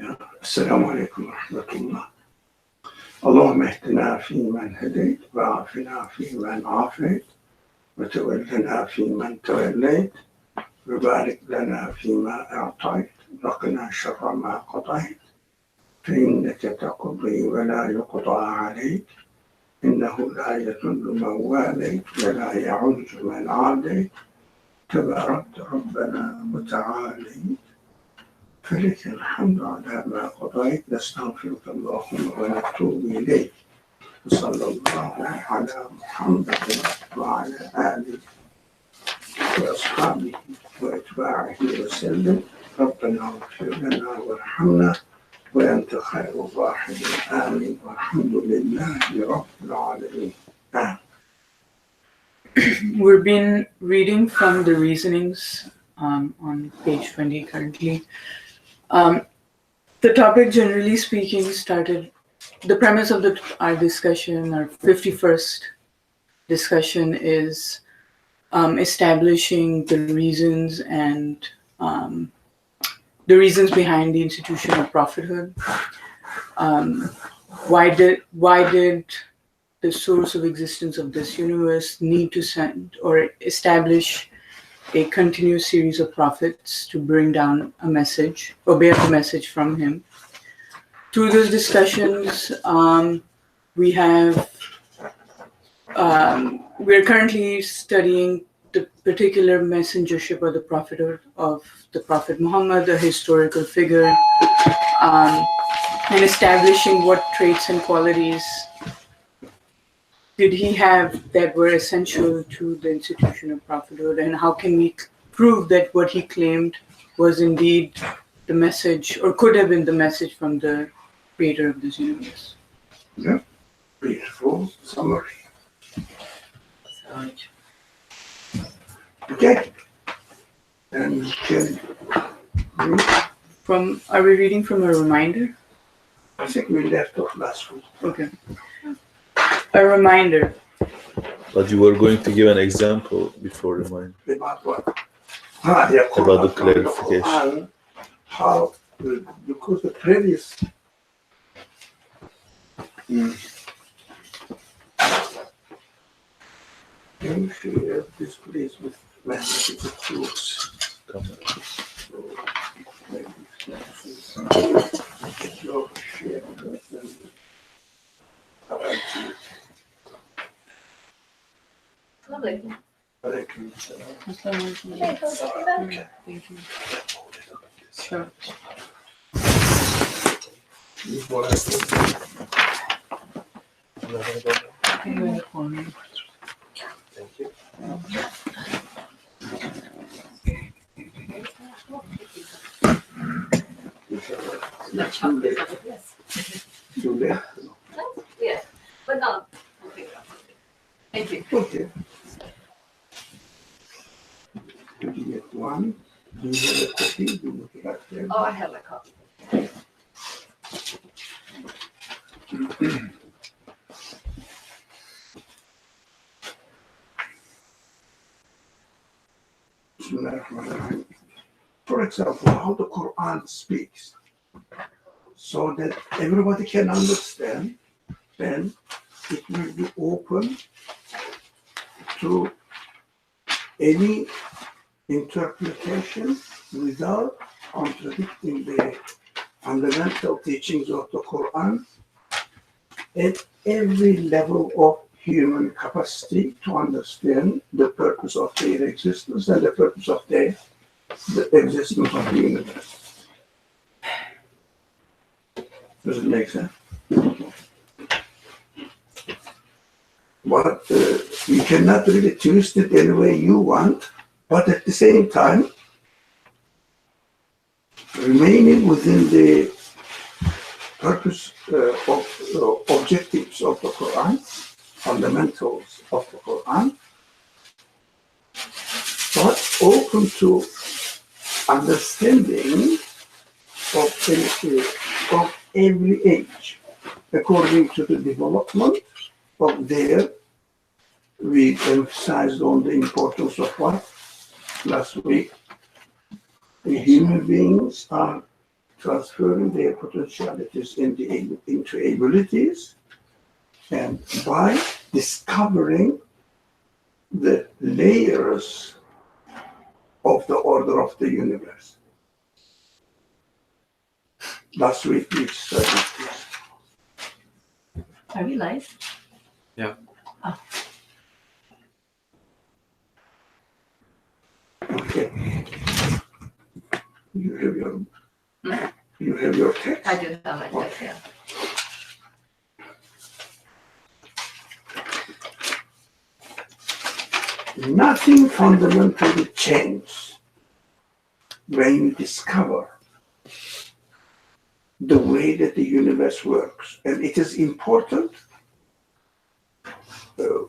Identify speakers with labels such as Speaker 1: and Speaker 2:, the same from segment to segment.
Speaker 1: السلام عليكم ورحمة الله. اللهم اهدنا فيمن هديت وعافنا فيمن عافيت وتولنا فيمن توليت وبارك لنا فيما أعطيت وقنا شر ما قضيت فإنك تقضي ولا يقضى عليك إنه لا يذل من واليت ولا يعز من عاديت تباركت ربنا وتعاليت فلك الحمد على ما قضيت نستغفرك اللهم ونتوب إليك وصلى الله على محمد وعلى آله وأصحابه وأتباعه وسلم. ربنا اغفر لنا وارحمنا وأنت خير الراحمين آمين والحمد لله رب العالمين آمين.
Speaker 2: We've been reading from the reasonings on page 20 currently. The topic, generally speaking, started, the premise of our discussion, our 51st discussion, is establishing the reasons and the reasons behind the institution of prophethood. Why did the source of existence of this universe need to send or establish a continuous series of prophets to bring down a message or bear the message from him? Through those discussions, we're currently studying the particular messengership or the prophethood of the Prophet Muhammad, a historical figure, and establishing what traits and qualities did he have that were essential to the institution of prophethood, and how can we prove that what he claimed was indeed the message, or could have been the message from the creator of this universe?
Speaker 1: Yeah, beautiful summary. Okay, and we can read.
Speaker 2: Are we reading from a reminder?
Speaker 1: I think we left off last week.
Speaker 2: Okay. A reminder.
Speaker 3: But you were going to give an example before reminder.
Speaker 1: About what?
Speaker 3: About the clarification.
Speaker 1: How, because the previous can you share this place with mathematical tools? So maybe get your share with them.
Speaker 4: Lovely.
Speaker 1: Thank you.
Speaker 2: Okay. Thank you. Sure. In the corner.
Speaker 1: Thank you. Do that.
Speaker 4: Yes, but not. Thank you.
Speaker 1: Okay. Did you get one? Do you have a copy? Do you look at them?
Speaker 4: Oh, I have a copy.
Speaker 1: For example, how the Quran speaks, so that everybody can understand, then it will be open to any interpretation without contradicting the fundamental teachings of the Quran at every level of human capacity to understand the purpose of their existence and the purpose of the existence of the universe. Does it make sense? But you cannot really twist it any way you want, but at the same time, remaining within the purpose of objectives of the Quran, fundamentals of the Quran, but open to understanding of every age, according to the development of their. We emphasized on the importance of what last week. The human beings are transferring their potentialities into abilities, and by discovering the layers of the order of the universe. Last week we studied this.
Speaker 4: Are we live?
Speaker 5: Yeah.
Speaker 4: Oh.
Speaker 1: Okay. You have your text?
Speaker 4: I do have my text, yeah.
Speaker 1: Nothing fundamentally changes when you discover the way that the universe works. And it is important to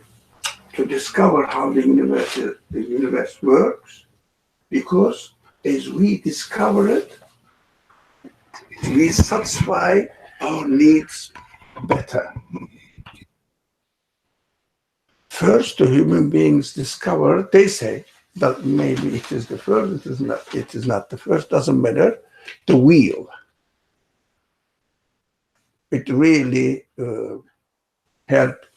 Speaker 1: discover how the universe works, because as we discover it, we satisfy our needs better. First, the human beings discover, they say that maybe it is the first, it is not the first, doesn't matter, the wheel. It really helped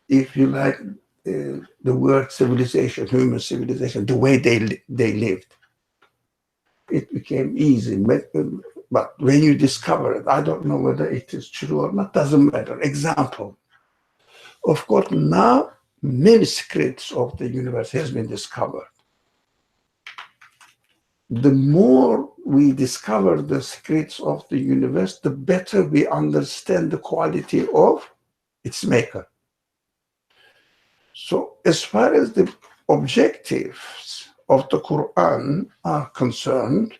Speaker 1: if you like, the word civilization, human civilization, the way they lived. It became easy. But when you discover it, I don't know whether it is true or not, doesn't matter. Example. Of course, now many secrets of the universe has been discovered. The more we discover the secrets of the universe, the better we understand the quality of its maker. So as far as the objectives of the Quran are concerned,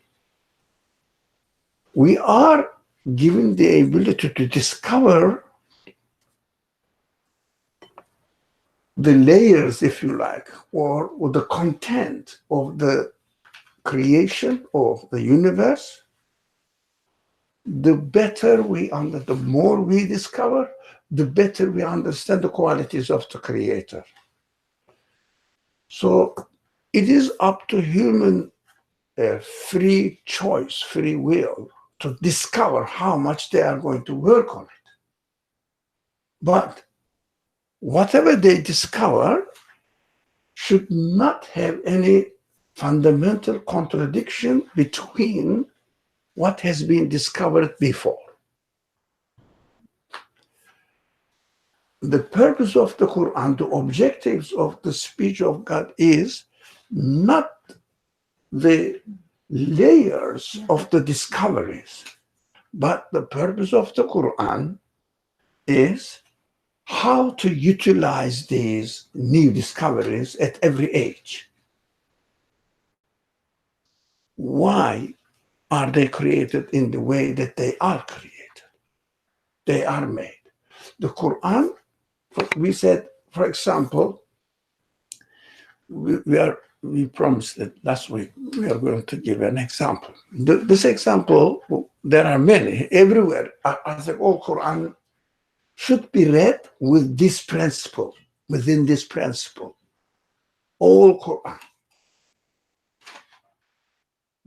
Speaker 1: we are given the ability to discover the layers, if you like, or the content of the creation of the universe. The better the more we discover, the better we understand the qualities of the Creator. So it is up to human free choice, free will, to discover how much they are going to work on it. But whatever they discover should not have any fundamental contradiction between what has been discovered before. The purpose of the Quran, the objectives of the speech of God is not the layers of the discoveries, but the purpose of the Quran is how to utilize these new discoveries at every age. Why are they created in the way that they are created? They are made. The Quran, we said, for example, we promised that last week we are going to give an example. This example, there are many everywhere. I think all Quran should be read with this principle, within this principle. All Quran.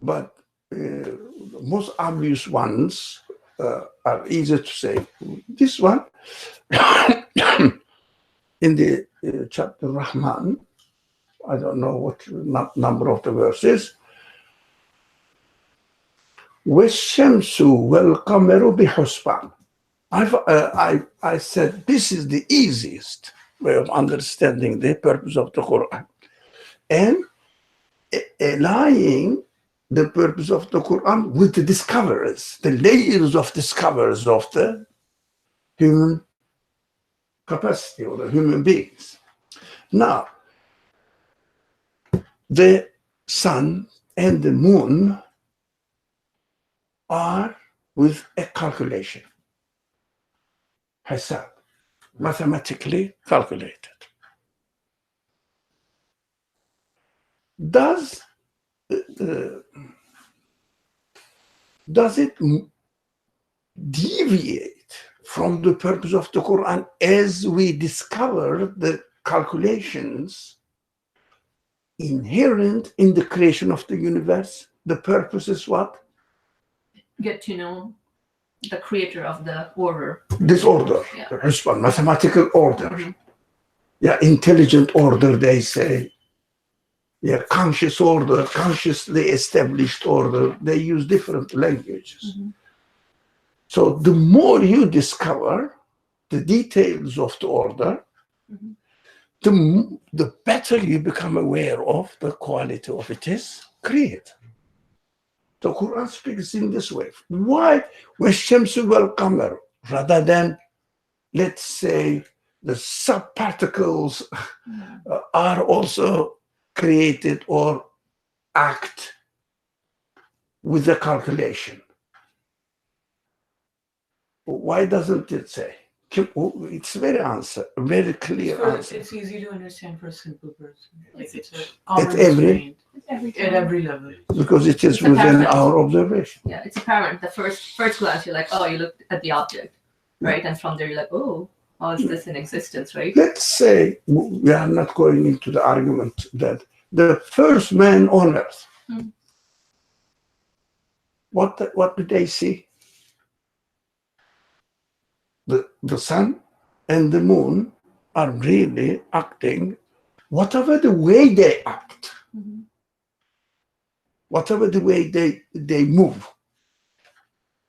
Speaker 1: But the most obvious ones are easy to say. This one, in the chapter Rahman, I don't know what number of the verses. وَالشَّمْسُ وَالْقَمَرُ بِحُسْبَانٍ. I said this is the easiest way of understanding the purpose of the Quran, and aligning the purpose of the Quran with the discoveries, the layers of discoveries of the human capacity or the human beings. Now, the sun and the moon are with a calculation, hisab, mathematically calculated. Does it deviate from the purpose of the Quran as we discover the calculations inherent in the creation of the universe? the purpose is what?
Speaker 4: Get to know the creator of the order.
Speaker 1: Disorder.
Speaker 4: Yeah.
Speaker 1: Husban, mathematical order.
Speaker 4: Mhm.
Speaker 1: Yeah, intelligent order, they say. Yeah, conscious order, consciously established order. They use different languages.
Speaker 4: Mhm.
Speaker 1: So the more you discover the details of the order,
Speaker 4: Mhm.
Speaker 1: the better you become aware of the quality of its creator. The Quran speaks in this way. Why وَالشَّمْسُ وَالْقَمَرُ rather than, let's say, the subparticles are also created or act with the calculation. Why doesn't it say? It's very clear answer.
Speaker 2: It's easy to understand for a simple person. Like it's a
Speaker 1: At
Speaker 2: common
Speaker 1: every-
Speaker 2: restraint
Speaker 4: It's every
Speaker 2: at
Speaker 4: time.
Speaker 2: every level.
Speaker 1: Because it is
Speaker 4: It's
Speaker 1: within
Speaker 4: apparent.
Speaker 1: our observation.
Speaker 4: Yeah, it's apparent. The first glance, you're like, oh, you look at the object, right? And from there, you're like, oh, how is this in existence, right?
Speaker 1: Let's say we are not going into the argument that the first man on earth,
Speaker 4: Hmm.
Speaker 1: what did they see? The sun and the moon are really acting, whatever the way they act,
Speaker 4: Mhm.
Speaker 1: whatever the way they move,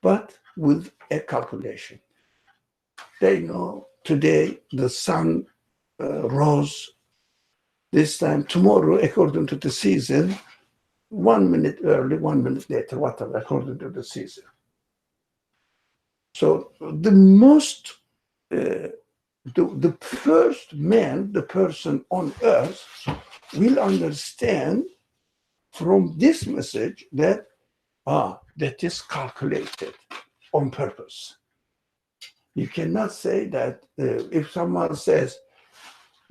Speaker 1: but with a calculation. They know today the sun rose this time, tomorrow, according to the season, 1 minute early, 1 minute later, whatever, according to the season. So the most, the first man, the person on earth, will understand from this message that, that is calculated on purpose. You cannot say that if someone says,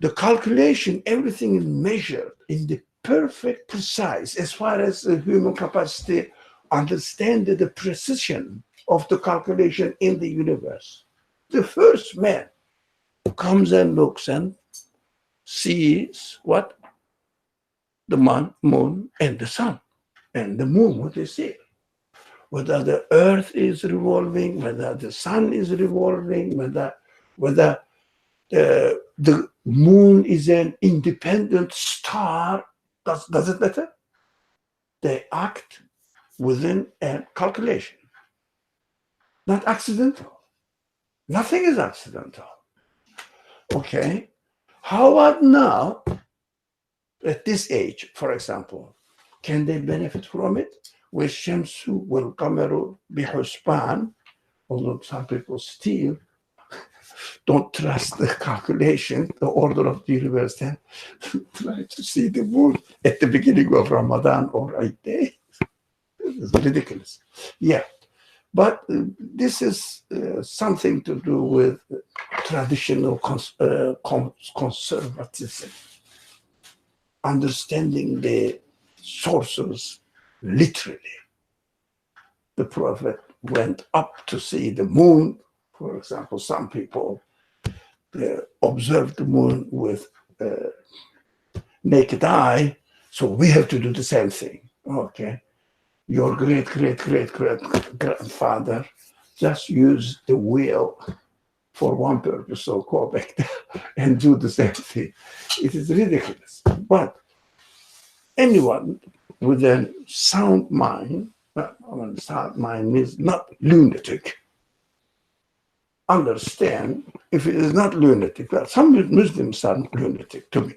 Speaker 1: the calculation, everything is measured in the perfect, precise, as far as the human capacity, understand the precision of the calculation in the universe. The first man comes and looks and sees what? The moon, and the sun. And the moon, what they see. Whether the earth is revolving, whether the sun is revolving, whether the moon is an independent star, does it matter? They act within a calculation. Not accidental. Nothing is accidental. Okay? How about now, at this age, for example, can they benefit from it? وَالشَّمْسُ وَالْقَمَرُ بِحُسْبَانٍ, although some people still don't trust the calculation, the order of the universe, then try to see the moon at the beginning of Ramadan or Eid day. It's ridiculous. Yeah, but this is something to do with traditional conservatism, understanding the sources literally. The Prophet went up to see the moon. For example, some people observe the moon with naked eye, so we have to do the same thing. Okay, your great grandfather just used the wheel for one purpose, so go back there and do the same thing. It is ridiculous. But anyone with a sound mind, sound mind means not lunatic, understand if it is not lunatic. Well, some Muslims are lunatic to me.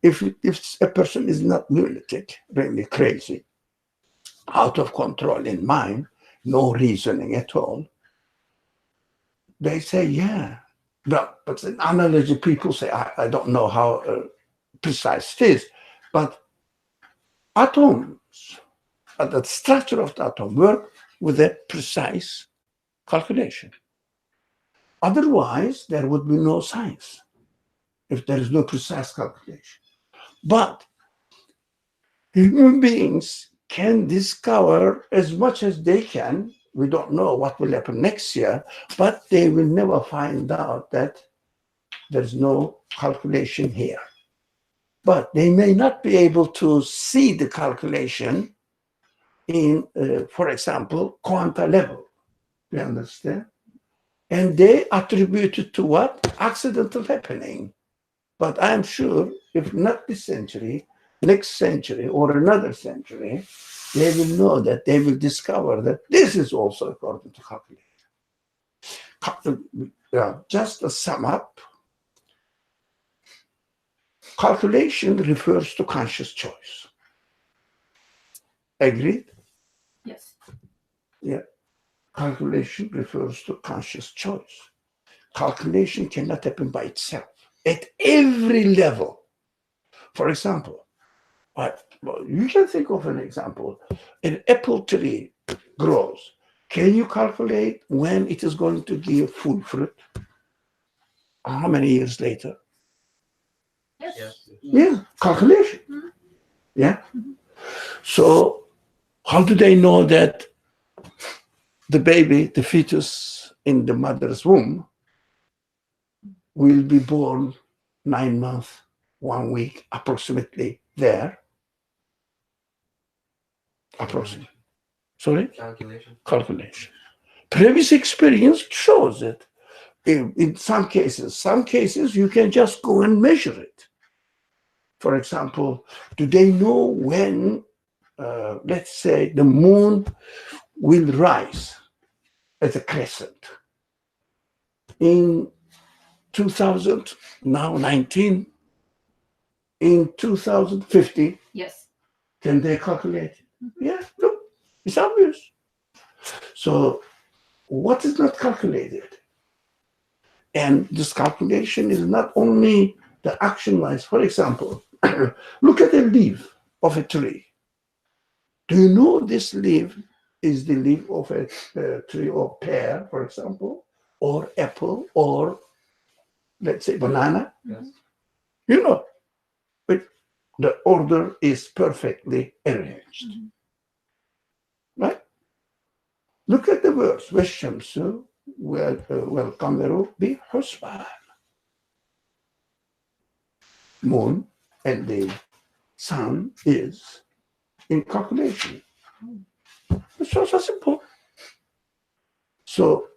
Speaker 1: if a person is not lunatic, really crazy, out of control in mind, no reasoning at all, they say, yeah. But in analogy, people say, I don't know how precise it is, but atoms, the structure of the atom work with a precise calculation. Otherwise, there would be no science if there is no precise calculation. But human beings can discover as much as they can. We don't know what will happen next year, but they will never find out that there's no calculation here. but they may not be able to see the calculation in, for example, quanta level. You understand? And they attribute it to what? Accidental happening. But I'm sure if not this century, next century or another century, they will know that they will discover that this is also according to calculation. Just to sum up, calculation refers to conscious choice. Agreed?
Speaker 4: Yes.
Speaker 1: Yeah. Calculation refers to conscious choice. Calculation cannot happen by itself at every level. For example, you can think of an example. An apple tree grows. Can you calculate when it is going to give full fruit? How many years later?
Speaker 4: Yes.
Speaker 1: Yeah, calculation.
Speaker 4: Mm-hmm.
Speaker 1: Yeah. So how do they know that the baby, the fetus in the mother's womb, will be born 9 months, 1 week, approximately there? Approximately. Sorry? Calculation. Previous experience shows it. In some cases, you can just go and measure it. For example, do they know when, let's say, the moon will rise as a crescent? In 2000, now 19, in 2050,
Speaker 4: Yes.
Speaker 1: can they calculate it? Yeah, look, it's obvious. So what is not calculated? And this calculation is not only the action-wise. For example, look at the leaf of a tree. Do you know this leaf is the leaf of a tree or pear, for example, or apple, or let's say banana?
Speaker 5: Yes.
Speaker 1: You know, but the order is perfectly arranged. Right? Look at the words. وَالشَّمْسُ وَالْقَمَرُ بِحُسْبَانٍ. Moon and the sun is in calculation. It's so simple. So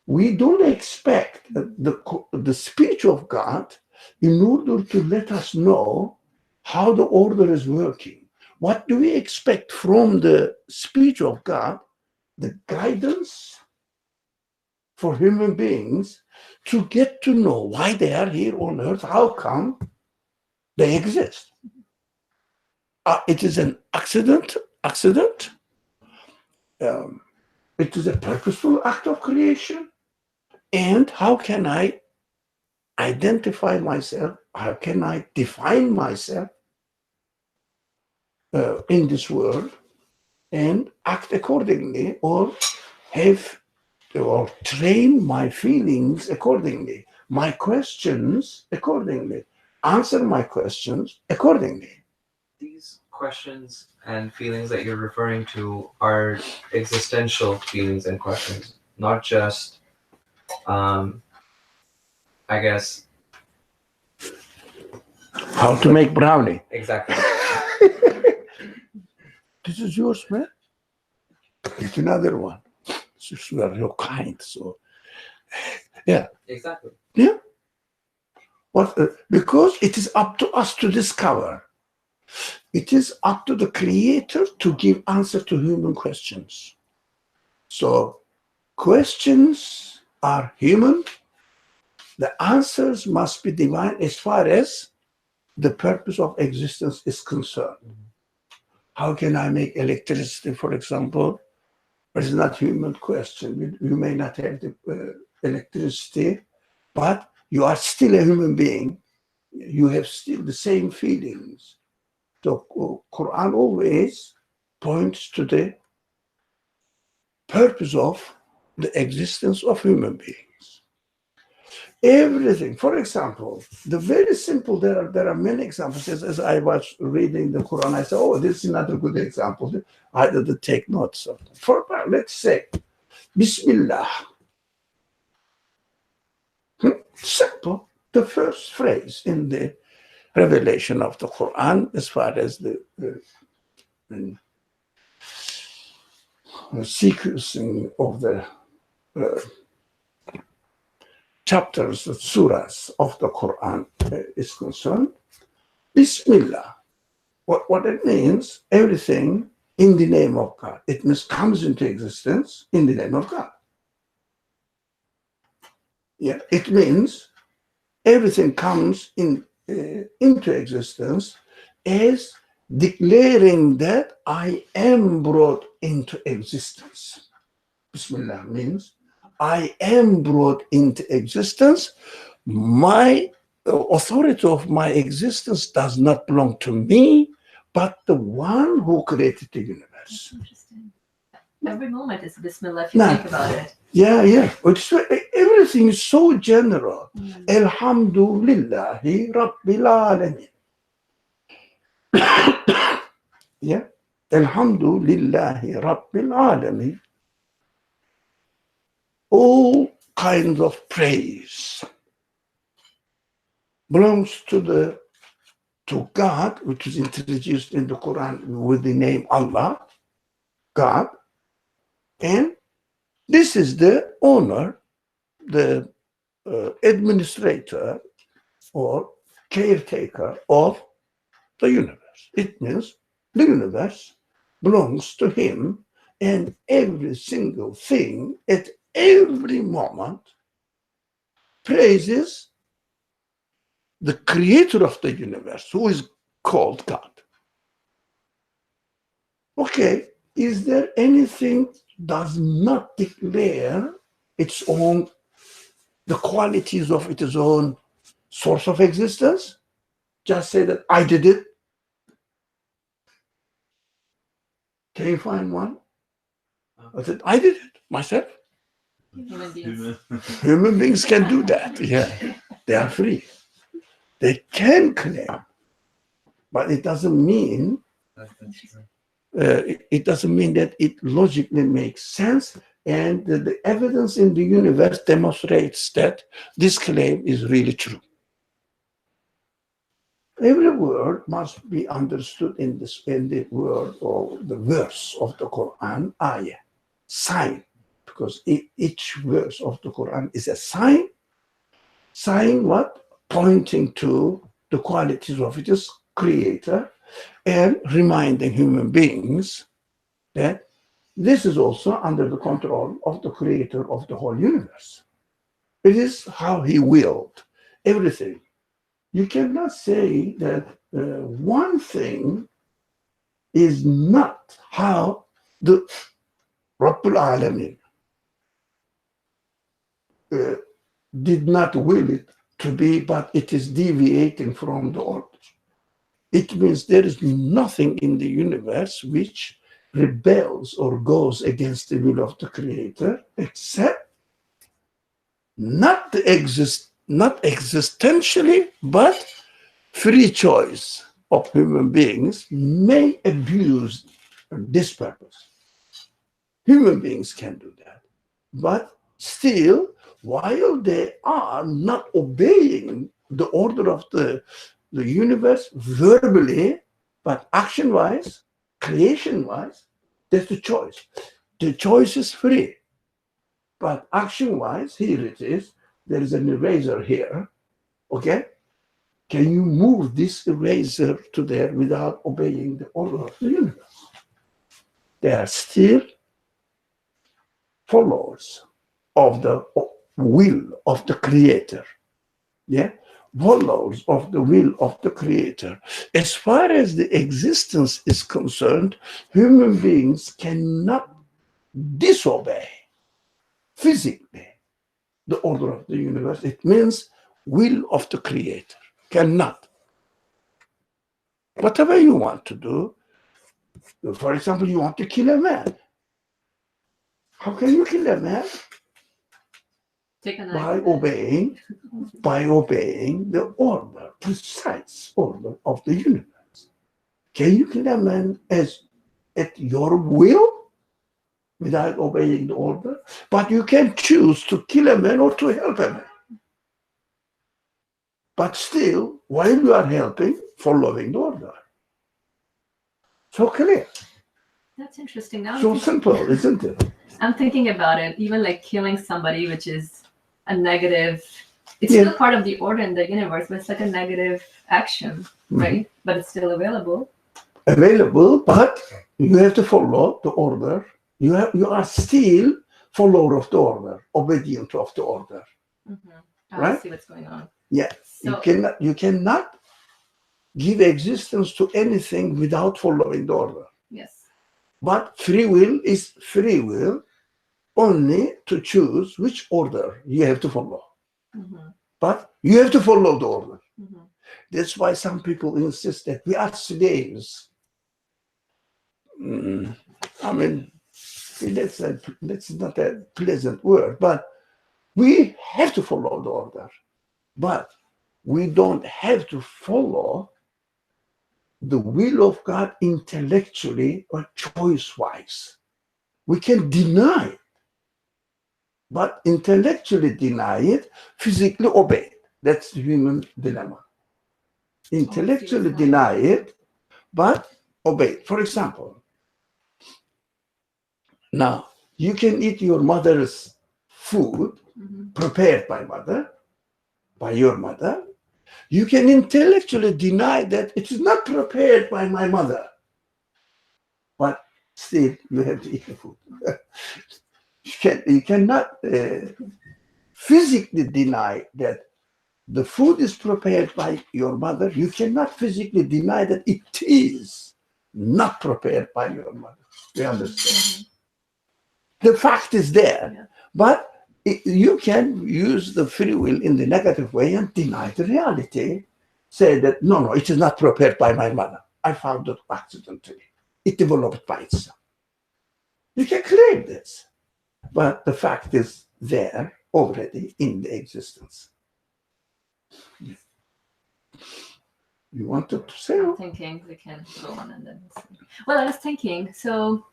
Speaker 1: we don't expect the speech of God in order to let us know how the order is working. What do we expect from the speech of God? The guidance for human beings to get to know why they are here on earth, how come they exist. It is an accident. It is a purposeful act of creation. And how can I identify myself? How can I define myself in this world and act accordingly, or train my feelings accordingly, my questions accordingly, answer my questions accordingly?
Speaker 5: These questions and feelings that you're referring to are existential feelings and questions, not just, I guess.
Speaker 1: How to make brownie.
Speaker 5: Exactly.
Speaker 1: This is yours, man. It's another one. You are your kind, so yeah.
Speaker 5: Exactly.
Speaker 1: Yeah. Because it is up to us to discover. It is up to the Creator to give answer to human questions. So questions are human. The answers must be divine as far as the purpose of existence is concerned. How can I make electricity, for example? It's not a human question. You may not have the electricity, but you are still a human being. You have still the same feelings. So Quran always points to the purpose of the existence of human beings. Everything. For example, the very simple, there are many examples. As I was reading the Quran, I said, oh, this is another good example. I had to take notes of them. Let's say, Bismillah. Simple. The first phrase in the revelation of the Quran as far as the sequencing of the chapters, the surahs of the Quran is concerned. Bismillah. What it means, everything in the name of God. It means comes into existence in the name of God. Yeah, it means everything comes into existence as declaring that I am brought into existence. Bismillah means I am brought into existence. My authority of my existence does not belong to me, but the one who created the universe.
Speaker 4: Interesting. Every moment is Bismillah if you
Speaker 1: Nah.
Speaker 4: think about it.
Speaker 1: Yeah. Everything is so general. Alhamdulillahi Rabbil Alamin. Yeah. Alhamdulillahi Rabbil Alamin. All kinds of praise belongs to God, which is introduced in the Quran with the name Allah, God. And this is the owner, the administrator or caretaker of the universe. It means the universe belongs to him, and every single thing at every moment praises the creator of the universe, who is called God. Okay, is there anything does not declare its own, the qualities of its own source of existence? Just say that I did it. Can you find one? I said, I did it myself.
Speaker 4: Human beings.
Speaker 1: Human beings can do that. Yeah, they are free. They can claim, but it doesn't mean it doesn't mean that it logically makes sense. And the evidence in the universe demonstrates that this claim is really true. Every word must be understood in the word or the verse of the Quran, ayah, sign, because each verse of the Quran is a sign. Sign what? Pointing to the qualities of its creator and reminding human beings that this is also under the control of the creator of the whole universe. It is how he willed everything. You cannot say that one thing is not how the Rabbul Alamin did not will it to be, but it is deviating from the order. It means there is nothing in the universe which rebels or goes against the will of the creator, except not existentially, but free choice of human beings may abuse this purpose. Human beings can do that. But still, while they are not obeying the order of the universe verbally, but action-wise, creation-wise, that's the choice. The choice is free. But action-wise, here it is. There is an eraser here. Okay? Can you move this eraser to there without obeying the order of the universe? They are still followers of the will of the creator. Yeah? Followers of the will of the creator. As far as the existence is concerned, human beings cannot disobey physically the order of the universe. It means will of the creator. Cannot. Whatever you want to do, for example, you want to kill a man. How can you kill a man?
Speaker 4: Take a
Speaker 1: By
Speaker 4: knife.
Speaker 1: obeying the order, precise order of the universe. Can you kill a man at your will without obeying the order? But you can choose to kill a man or to help a man. But still, while you are helping, following the order. So clear.
Speaker 4: That's interesting. Now
Speaker 1: So simple, isn't it?
Speaker 4: I'm thinking about it. Even like killing somebody, which is a negative, it's
Speaker 1: Yeah.
Speaker 4: still part of the order in the universe, but it's like a negative action, right? But it's still available.
Speaker 1: Available, but you have to follow the order. You are still follower of the order, obedient of the order.
Speaker 4: I
Speaker 1: Right?
Speaker 4: see what's going on.
Speaker 1: Yeah.
Speaker 4: So
Speaker 1: You cannot give existence to anything without following the order.
Speaker 4: yes.
Speaker 1: But free will is free will only to choose which order you have to follow. But you have to follow the order. That's why some people insist that we are slaves. I mean, that's not a pleasant word, but we have to follow the order. But we don't have to follow the will of God intellectually or choice-wise. We can deny it, but intellectually deny it, physically obey it. That's the human dilemma. Intellectually deny it, but obey it. For example, now you can eat your mother's food prepared by your mother. You can intellectually deny that it is not prepared by my mother, but still you have to eat the food. You cannot physically deny that the food is prepared by your mother. You cannot physically deny that it is not prepared by your mother. You understand? The fact is there, but you can use the free will in the negative way and deny the reality. Say that, no, it is not prepared by my mother. I found it accidentally. It developed by itself. You can claim this, but the fact is there already in the existence. You wanted to say?
Speaker 4: I'm thinking we can go on and then we'll see. Well, I was thinking, so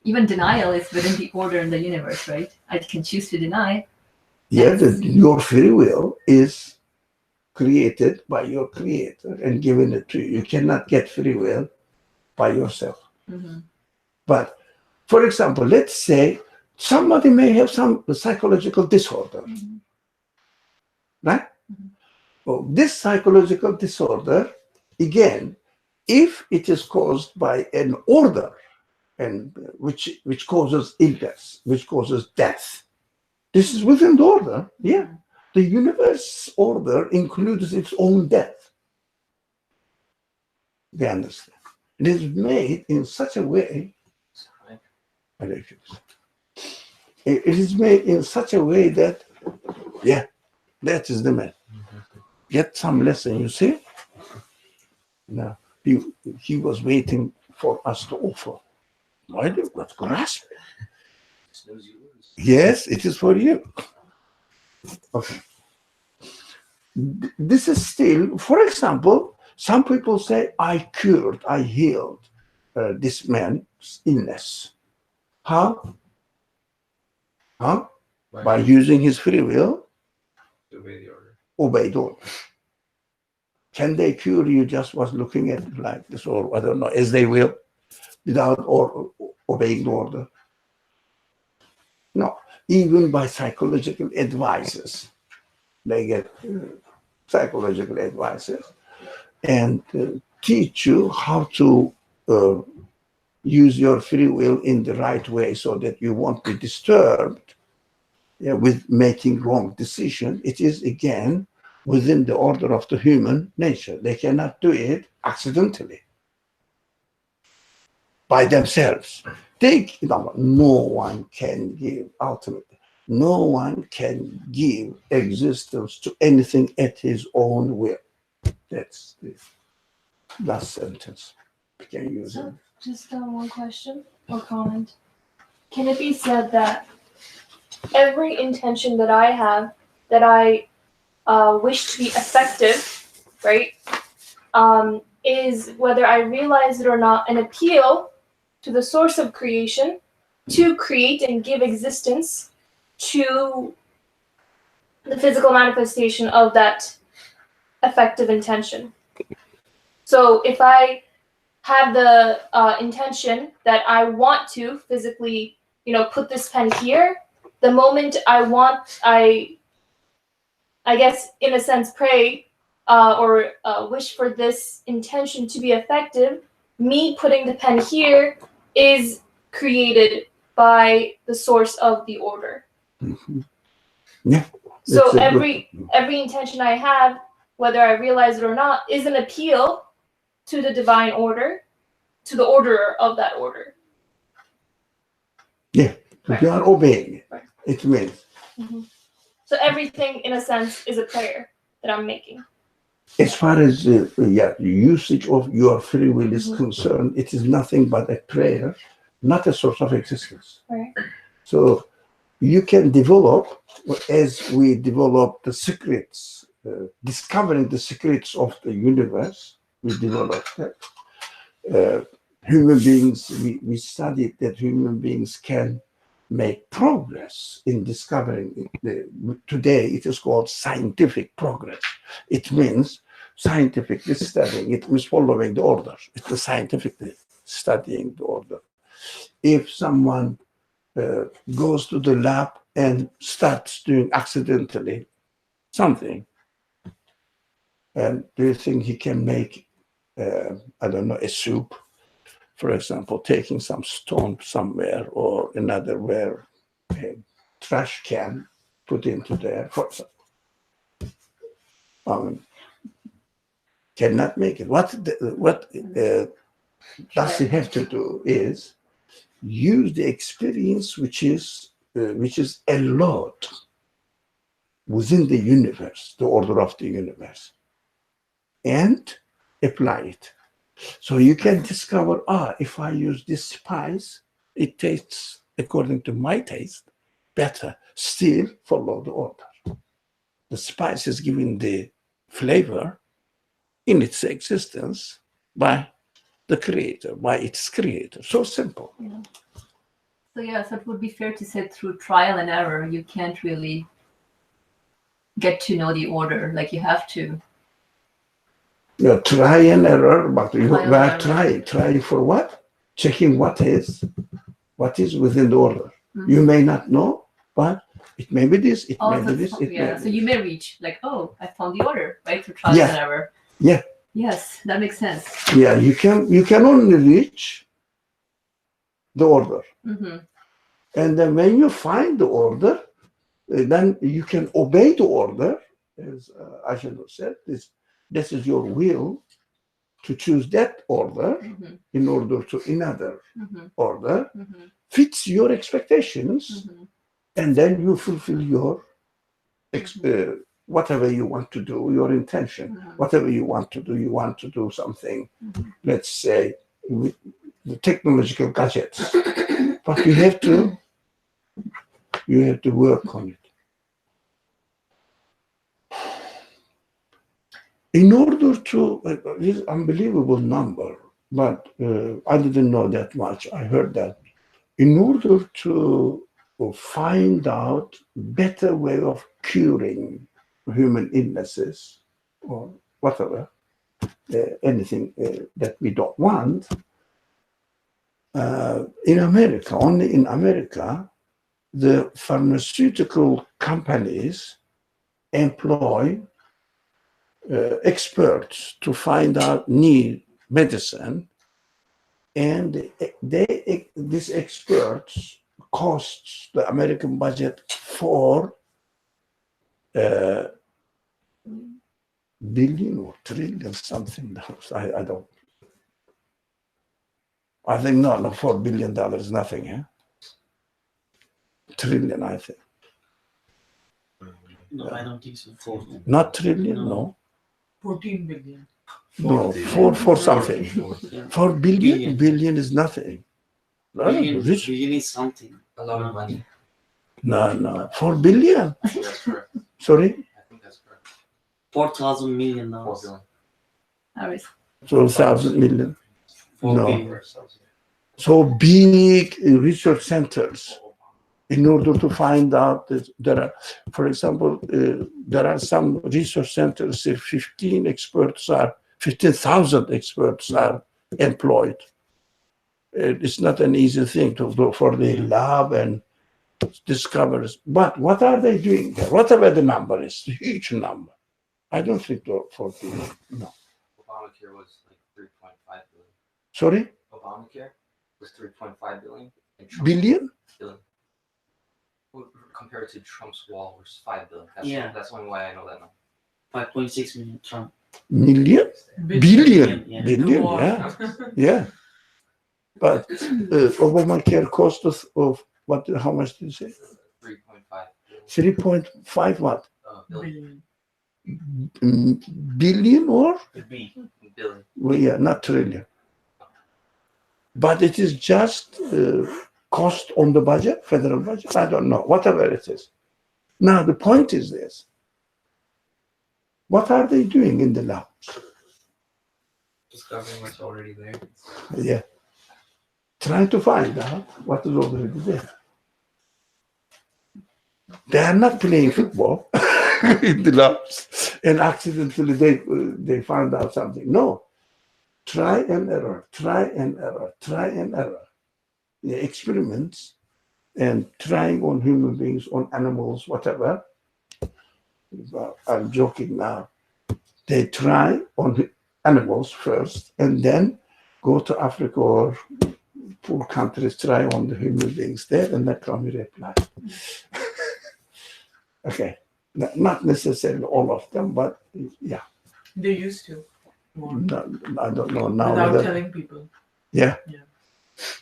Speaker 4: even denial is within the order in the universe, right? I can choose to deny.
Speaker 1: Yeah, your free will is created by your creator and given it to you. You cannot get free will by yourself. But for example, let's say somebody may have some psychological disorder, right? Well, this psychological disorder, again, if it is caused by an order, and which causes illness, which causes death, this is within the order. Yeah, the universe order includes its own death. You understand? It is made in such a way. It is made in such a way that, yeah, that is the man. Get some lesson, you see? Now, he was waiting for us to offer. Why do you not grasp it? Yes, it is for you. Okay. This is still, for example, some people say, I healed this man's illness. How? Huh? By using his free will, obey the order. Can they cure you just was looking at it like this, or I don't know, as they will, without obeying the order? No, even by psychological advices. They get psychological advices and teach you how to use your free will in the right way so that you won't be disturbed with making wrong decisions. It is, again, within the order of the human nature. They cannot do it accidentally by themselves. No one can give, ultimately, no one can give existence to anything at his own will. That's the last sentence. We can use it.
Speaker 6: Just one question or comment. Can it be said that every intention that I have, that I wish to be effective, right, is, whether I realize it or not, an appeal to the source of creation to create and give existence to the physical manifestation of that effective intention. So if I have the intention that I want to physically, put this pen here, the moment I guess in a sense pray or wish for this intention to be effective, me putting the pen here is created by the source of the order.
Speaker 1: Mhm. Yeah.
Speaker 6: So
Speaker 1: That's a
Speaker 6: every intention I have, whether I realize it or not, is an appeal to the divine order, to the orderer of that order.
Speaker 1: If you are obeying it,
Speaker 6: Right.
Speaker 1: it means.
Speaker 6: So everything, in a sense, is a prayer that I'm making.
Speaker 1: As far as the usage of your free will is
Speaker 6: Mhm.
Speaker 1: concerned, it is nothing but a prayer, not a source of existence.
Speaker 6: Right.
Speaker 1: So you can develop, as we develop the secrets, discovering the secrets of the universe, we develop that. Human beings, we studied that human beings can make progress in discovering it. Today it is called scientific progress. It means scientifically studying, it means following the order. It's the scientifically studying the order. If someone goes to the lab and starts doing accidentally something, and do you think he can make, I don't know, a soup? For example, taking some stone somewhere or another where a trash can put into there, cannot make it. What does he have to do is use the experience which is allowed within the universe, the order of the universe, and apply it. So you can discover, if I use this spice, it tastes, according to my taste, better. Still follow the order. The spice is giving the flavor in its existence by the creator, by its creator. So simple.
Speaker 4: Yeah. So it would be fair to say through trial and error, you can't really get to know the order. Like you have to.
Speaker 1: Try and error, but you
Speaker 4: Trial and
Speaker 1: are
Speaker 4: error.
Speaker 1: trying for what? Checking what is within the order.
Speaker 4: Mhm.
Speaker 1: You may not know, but it may be this, it may be this, it may
Speaker 4: yeah.
Speaker 1: be
Speaker 4: So you
Speaker 1: this.
Speaker 4: may reach like, oh, I found the order, right? Through trial
Speaker 1: Yeah.
Speaker 4: and error.
Speaker 1: Yeah.
Speaker 4: Yes, that makes sense.
Speaker 1: Yeah, you can only reach the order.
Speaker 4: Mm-hmm.
Speaker 1: And then when you find the order, then you can obey the order. As Ashadu said, this is your will to choose that order
Speaker 4: Mm-hmm.
Speaker 1: in order to another
Speaker 4: Mm-hmm.
Speaker 1: order,
Speaker 4: Mm-hmm.
Speaker 1: fits your expectations,
Speaker 4: Mm-hmm.
Speaker 1: and then you fulfill your whatever you want to do, your intention.
Speaker 4: Mm-hmm.
Speaker 1: Whatever you want to do something,
Speaker 4: Mm-hmm.
Speaker 1: let's say, with the technological gadgets. But you have to work on it. In order to, this unbelievable number, but I didn't know that much. I heard that. In order to find out better way of curing human illnesses or whatever, anything that we don't want, in America, only in America, the pharmaceutical companies employ experts to find out new medicine, and these experts costs the American budget for billion or trillion something. I don't. I think no, $4 billion is nothing. Yeah, trillion, I think.
Speaker 7: No, I don't think so. 14.
Speaker 1: Not trillion, no.
Speaker 2: 14 billion.
Speaker 1: No, for something. 4 billion? Billion is nothing.
Speaker 7: Billion is something.
Speaker 5: A lot of money.
Speaker 1: No. 4 billion?
Speaker 5: That's correct.
Speaker 1: Sorry?
Speaker 5: I think that's correct.
Speaker 7: 4,000 million
Speaker 5: $4
Speaker 7: now.
Speaker 5: billion.
Speaker 4: All right.
Speaker 1: 12,000 million.
Speaker 7: 4
Speaker 1: No.
Speaker 7: billion.
Speaker 1: So big research centers. in order to find out that there are, for example, there are some research centers, 15,000 experts are employed. It's not an easy thing to do for the lab and discoveries. But what are they doing there? Whatever the number is, a huge number. I don't think 40, no.
Speaker 5: Obamacare was like 3.5 billion.
Speaker 1: Sorry?
Speaker 5: Obamacare was 3.5 billion. And Trump's
Speaker 1: Billion?
Speaker 5: billion. Well, compared to Trump's wall, which is 5 billion. That's only why I know that number.
Speaker 7: 5.6 million Trump.
Speaker 1: Million?
Speaker 2: Billion.
Speaker 1: Billion, yeah. Yeah. But Obamacare cost of what? How much did you say?
Speaker 5: 3.5
Speaker 1: billion. 3.5 what?
Speaker 5: billion.
Speaker 1: Billion or?
Speaker 5: Billion.
Speaker 1: Well, yeah, not trillion. But it is just cost on the budget, federal budget. I don't know, whatever it is. Now the point is this: what are they doing in the labs?
Speaker 5: Discovering what's already there.
Speaker 1: Yeah. Trying to find out what is already there. They are not playing football in the labs and accidentally they found out something. No. Try and error, try and error, try and error. The experiments and trying on human beings, on animals, whatever. I'm joking now. They try on animals first and then go to Africa or poor countries, try on the human beings there, and that can be replied. Okay, not necessarily all of them, but yeah.
Speaker 2: They used to. More.
Speaker 1: No, I don't know now.
Speaker 2: Without telling people.
Speaker 1: Yeah.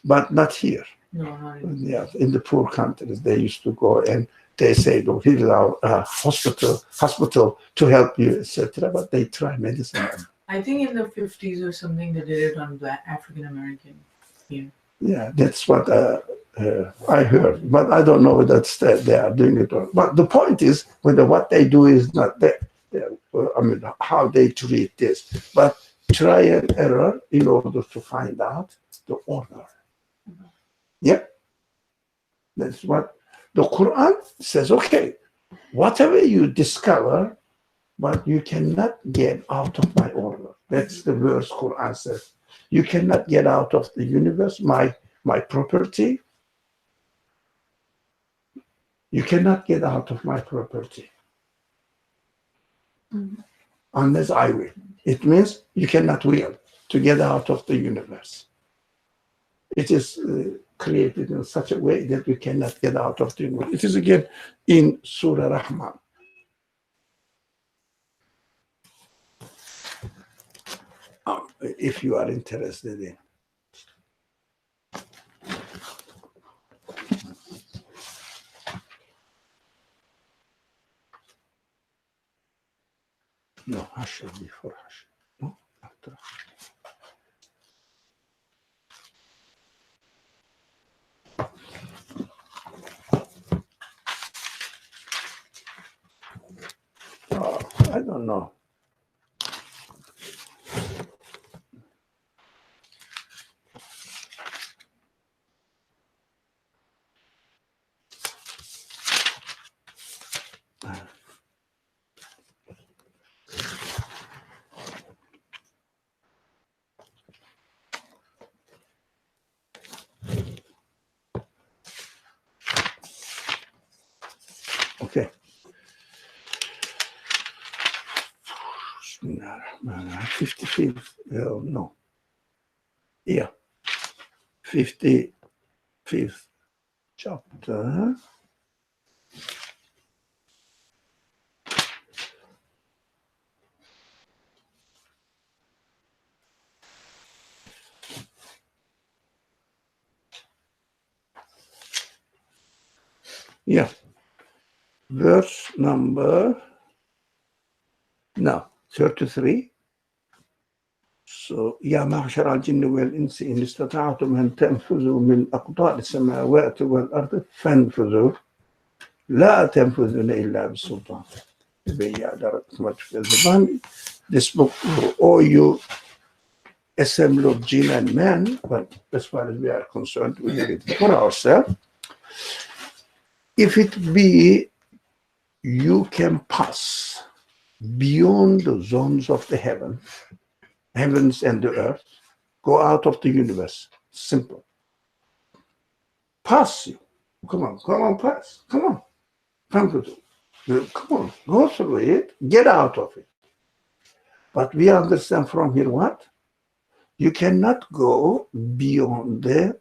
Speaker 1: But not here.
Speaker 2: No, not in.
Speaker 1: Yeah, in the poor countries, they used to go and they say, "Oh, here is our hospital to help you, etc." But they try medicine.
Speaker 2: I think in the 50s or something, they did it on Black African American here. Yeah,
Speaker 1: that's what I heard, but I don't know whether they are doing it or. But the point is, whether what they do is not there. I mean, how they treat this, but try and error in order to find out the order. Yeah, that's what the Quran says. Okay, whatever you discover, but you cannot get out of my order. That's the verse Quran says. You cannot get out of the universe, my property. You cannot get out of my property. Unless I will. It means you cannot will to get out of the universe. It is created in such a way that you cannot get out of the universe. It is again in Surah Rahman. If you are interested in. No, Hashr before Hashr. No, after Hashr. Oh, I don't know. Okay. 55th, no. Yeah. 55th chapter. Yeah. Verse number 33. So, يا معشر الجن والإنس إن استطعتم أن تنفذوا من أقطار السماوات والأرض فانفذوا لا تنفذون إلا بالسلطان. This book for all you assembly of jinn and men, but as far as we are concerned, we read it for ourselves. If it be you can pass beyond the zones of the heavens and the earth, go out of the universe. Simple. Pass you. Come on, pass. Come on. Come on, go through it, get out of it. But we understand from here what? You cannot go beyond the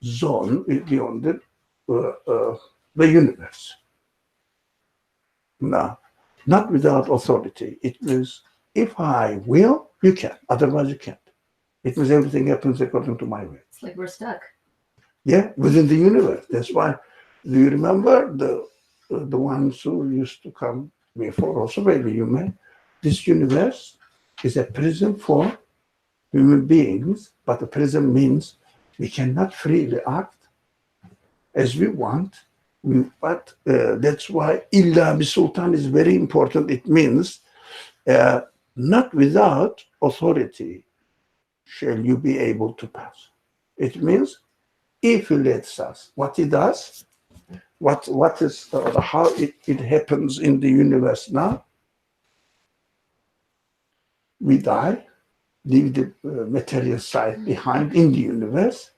Speaker 1: zone, beyond the universe. No, not without authority. It means if I will, you can. Otherwise, you can't. It means everything happens according to my will.
Speaker 4: It's like we're stuck.
Speaker 1: Yeah, within the universe. That's why. Do you remember the ones who used to come before? Also, maybe you may. This universe is a prison for human beings, but the prison means we cannot freely act as we want. But that's why illa bi sultan is very important. It means not without authority shall you be able to pass. It means if he lets us, what he does, what is how it happens in the universe now. We die, leave the material side behind in the universe.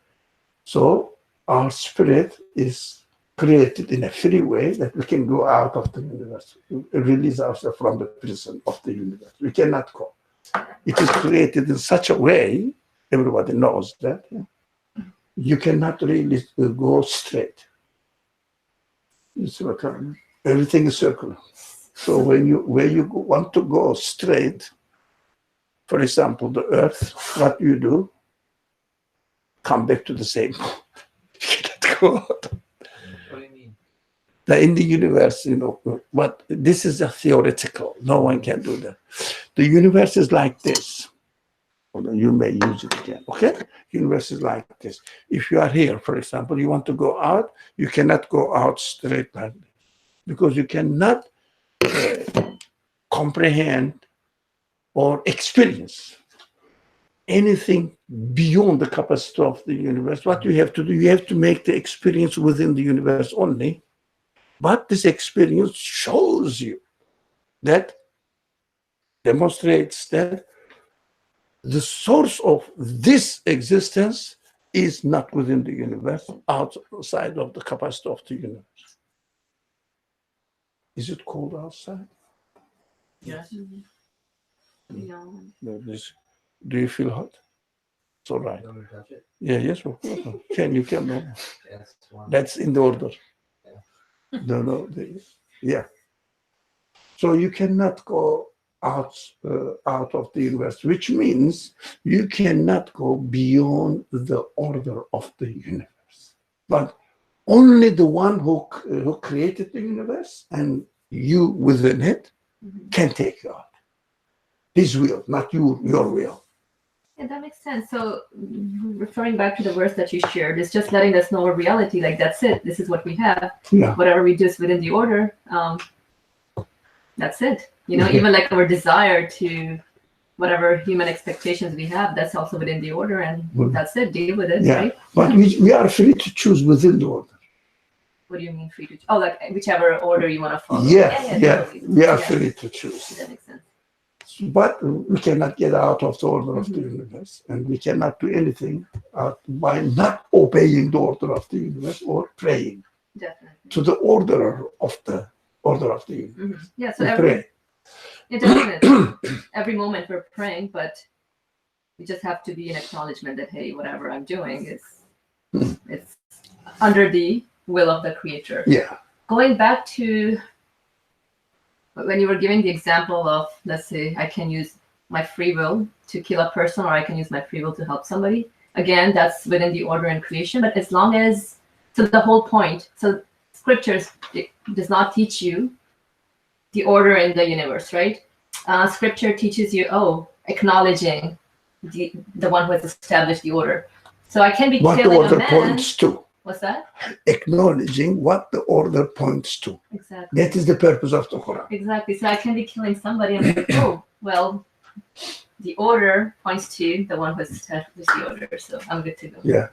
Speaker 1: So our spirit is created in a free way that we can go out of the universe, release ourselves from the prison of the universe. We cannot go. It is created in such a way, everybody knows that, you cannot really go straight. You see what I mean? Everything is circular. So when you want to go straight, for example, the earth, what do? Come back to the same point. You cannot go out.
Speaker 5: What do you mean?
Speaker 1: In the universe, but this is a theoretical. No one can do that. The universe is like this. You may use it again, okay? Universe is like this. If you are here, for example, you want to go out, you cannot go out straight like this because you cannot comprehend or experience anything beyond the capacity of the universe. What you have to do, you have to make the experience within the universe only. But this experience shows you that, demonstrates that the source of this existence is not within the universe, outside of the capacity of the universe. Is it cold outside?
Speaker 7: Yes.
Speaker 1: Do you feel hot? It's all right.
Speaker 5: You want me to touch it?
Speaker 1: Yeah, yes, of course. You can. No.
Speaker 5: Yes.
Speaker 1: That's in the order. No. Yeah. So you cannot go out of the universe, which means you cannot go beyond the order of the universe. But only the one who created the universe and you within it can take you out. His will, not your will.
Speaker 4: Yeah, that makes sense. So, referring back to the verse that you shared, it's just letting us know our reality. Like, that's it. This is what we have.
Speaker 1: Yeah.
Speaker 4: Whatever we do is within the order. That's it. Even like our desire to whatever human expectations we have, that's also within the order, and that's it. Deal with it, right?
Speaker 1: But we are free to choose within the order.
Speaker 4: What do you mean free to? Oh, like whichever order you want to follow.
Speaker 1: Yeah. We are free to choose.
Speaker 4: That makes sense.
Speaker 1: But we cannot get out of the order of the universe, and we cannot do anything by not obeying the order of the universe or praying to the order of the universe.
Speaker 4: Yeah, so every moment we're praying, but we just have to be in acknowledgement that, hey, whatever I'm doing is it's under the will of the Creator.
Speaker 1: Yeah.
Speaker 4: Going back to when you were giving the example of, let's say, I can use my free will to kill a person, or I can use my free will to help somebody. Again, that's within the order and creation. But as long as, so the whole point, so scriptures does not teach you the order in the universe, right? Scripture teaches you, acknowledging the one who has established the order. So I can be
Speaker 1: what
Speaker 4: killing
Speaker 1: the order
Speaker 4: a man.
Speaker 1: points to.
Speaker 4: What's that?
Speaker 1: Acknowledging what the order points to.
Speaker 4: Exactly.
Speaker 1: That is the purpose of the Quran.
Speaker 4: Exactly. So I can be killing somebody and be like, the order points to the one who has established the order. So I'm good to go.
Speaker 1: Yeah.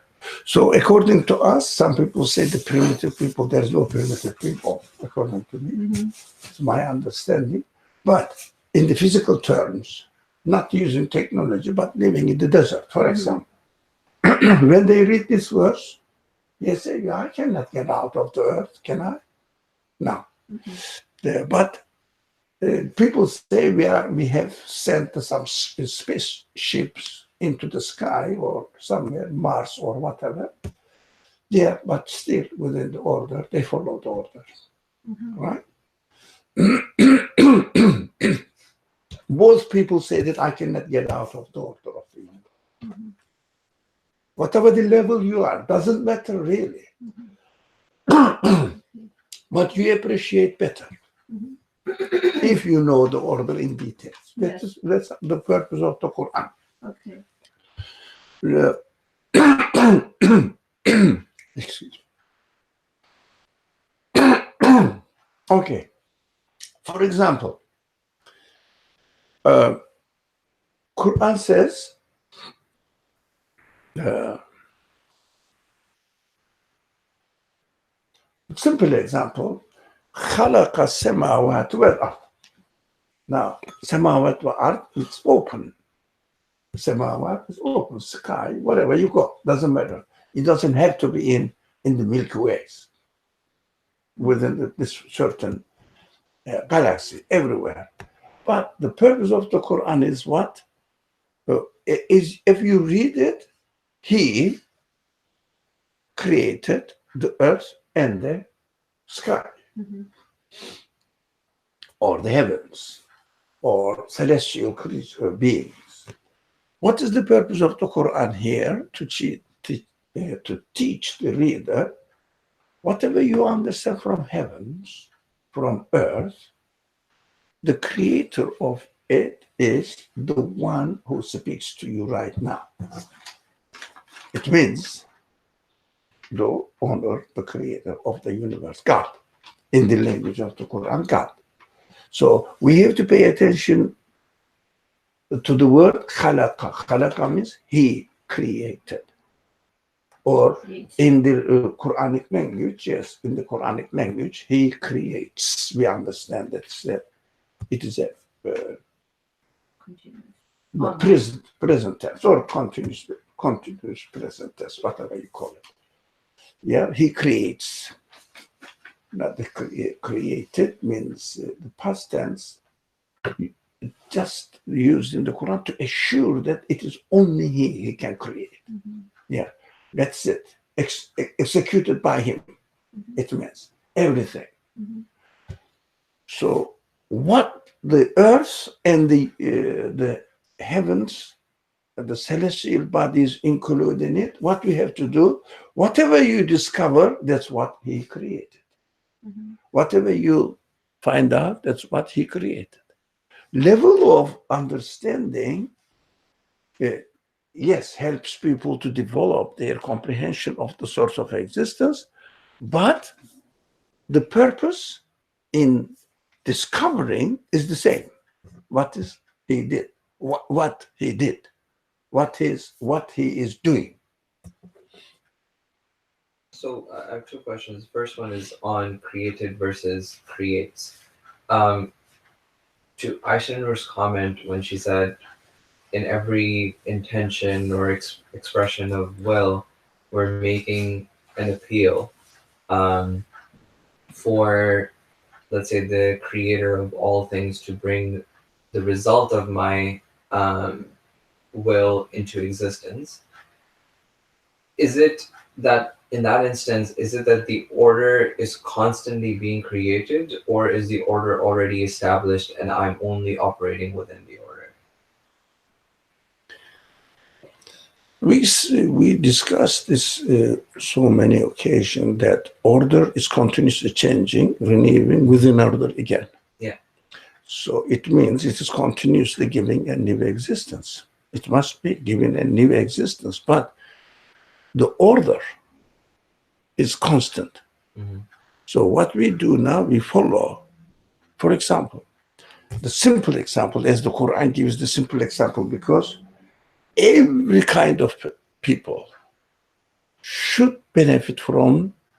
Speaker 1: So according to us, some people say the primitive people, there's no primitive people, according to me. It's my understanding. But in the physical terms, not using technology, but living in the desert, for example. When they read this verse, they say, "Yeah, I cannot get out of the earth, can I?" No. But people say we have sent some spaceships into the sky or somewhere, Mars or whatever. Yeah, but still within the order, they follow the order, right? Both people say that I cannot get out of the order of the universe. Whatever the level you are, doesn't matter really. But you appreciate better if you know the order in details.
Speaker 4: Yes.
Speaker 1: That's the purpose of the Quran.
Speaker 4: Okay.
Speaker 1: Excuse me. Okay. For example, Quran says, simple example, خلق السماوات والأرض. Now, samawat wa ard, it's open. Samawat is open, sky, wherever you go, doesn't matter. It doesn't have to be in the Milky Ways, within this certain galaxy, everywhere. But the purpose of the Quran is what? Is if you read it, He created the earth and the sky, or the heavens, or celestial creature beings. What is the purpose of the Quran here? To teach the reader whatever you understand from heavens, from earth, the creator of it is the one who speaks to you right now. It means the honor, the creator of the universe, God, in the language of the Quran, God. So we have to pay attention to the word khalaqa. Khalaqa means He created. Or in the Quranic language, yes, in the Quranic language, He creates. We understand that it is a present tense or continuous present tense, whatever you call it. Yeah, He creates. Now, the created means the past tense, just used in the Quran to assure that it is only He can create. Yeah, that's it. Executed by Him. It means everything. So, what the earth and the heavens, the celestial bodies include in it, what we have to do, whatever you discover, that's what He created. Whatever you find out, that's what He created. Level of understanding, yes, helps people to develop their comprehension of the source of existence, but the purpose in discovering is the same. What He did, what He did, what He is doing.
Speaker 5: So I have two questions. First one is on created versus creates. To Aisha Noor's comment when she said, in every intention or expression of will, we're making an appeal for, let's say, the creator of all things to bring the result of my will into existence. Is it that in that instance, is it that the order is constantly being created, or is the order already established and I'm only operating within the order?
Speaker 1: We discussed this so many occasions that order is continuously changing, renewing within order again.
Speaker 5: Yeah.
Speaker 1: So it means it is continuously giving a new existence. It must be given a new existence, but the order is constant. So what we do now, we follow. For example, the simple example, as the Quran gives the simple example, because every kind of people benefit from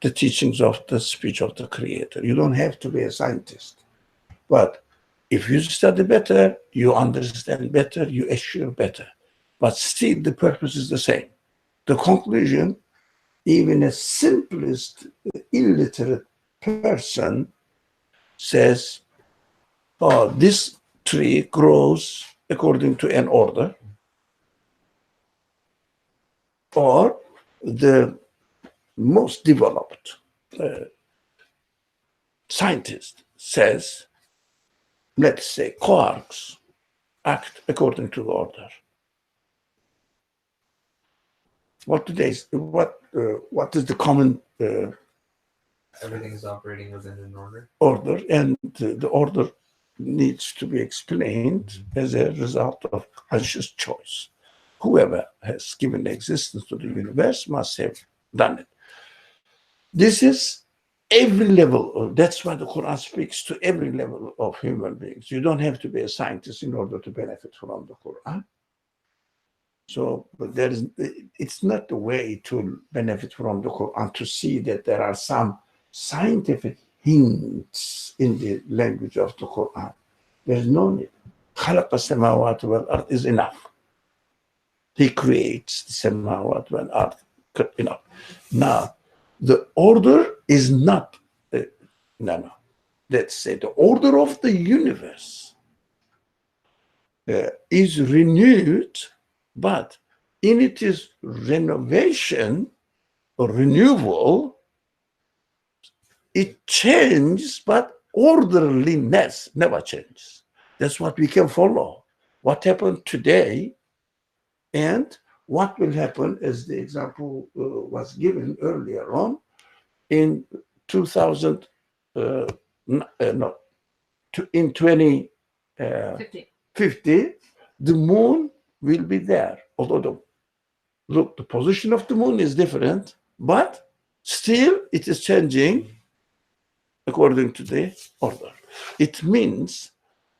Speaker 1: the teachings of the speech of the Creator. You don't have to be a scientist. But if you study better, you understand better, you assure better. But still, the purpose is the same. The conclusion, even a simplest illiterate person says, oh, this tree grows according to an order, or the most developed scientist says, let's say, quarks act according to the order. What is the common
Speaker 5: Everything is operating within an order.
Speaker 1: order? And the order needs to be explained as a result of conscious choice. Whoever has given existence to the universe must have done it. This is every level. That's why the Quran speaks to every level of human beings. You don't have to be a scientist in order to benefit from the Quran. So, but it's not the way to benefit from the Quran to see that there are some scientific hints in the language of the Quran. There's no need. خلق السماوات والأرض is enough. He creates the samawat wal ard, enough. Now, the order is not, no. Let's say the order of the universe is renewed, but in its renovation or renewal, it changes, but orderliness never changes. That's what we can follow. What happened today and what will happen, as the example was given earlier on, in 2000, in 2050, the moon will be there. Although the position of the moon is different, but still it is changing according to the order. It means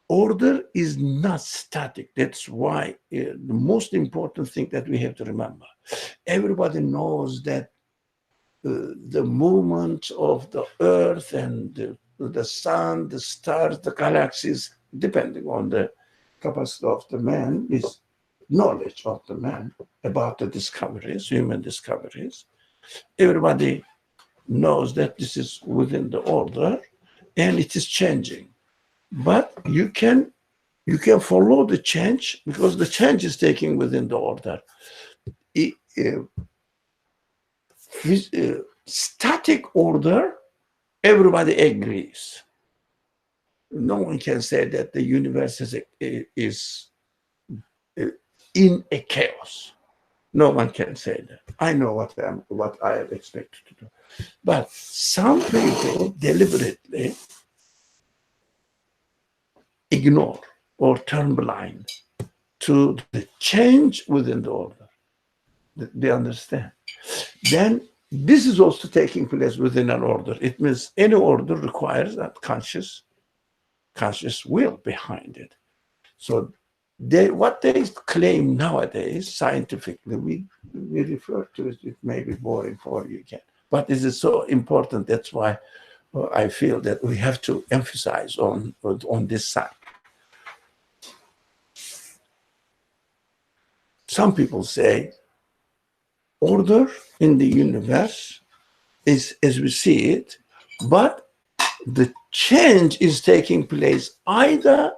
Speaker 1: order is not static. That's why the most important thing that we have to remember. Everybody knows that the movement of the earth and the sun, the stars, the galaxies, depending on the capacity of the man, is knowledge of the man about the discoveries, human discoveries. Everybody knows that this is within the order and it is changing. But you can follow the change because the change is taking within the order. Static order, everybody agrees. No one can say that the universe is in a chaos. No one can say that. I know what I have expected to do. But some people deliberately ignore or turn blind to the change within the order. They understand. Then this is also taking place within an order. It means any order requires that conscious will behind it. So what they claim nowadays, scientifically, we refer to it may be boring for you again. But it is so important. That's why I feel that we have to emphasize on this side. Some people say order in the universe is as we see it, but the change is taking place either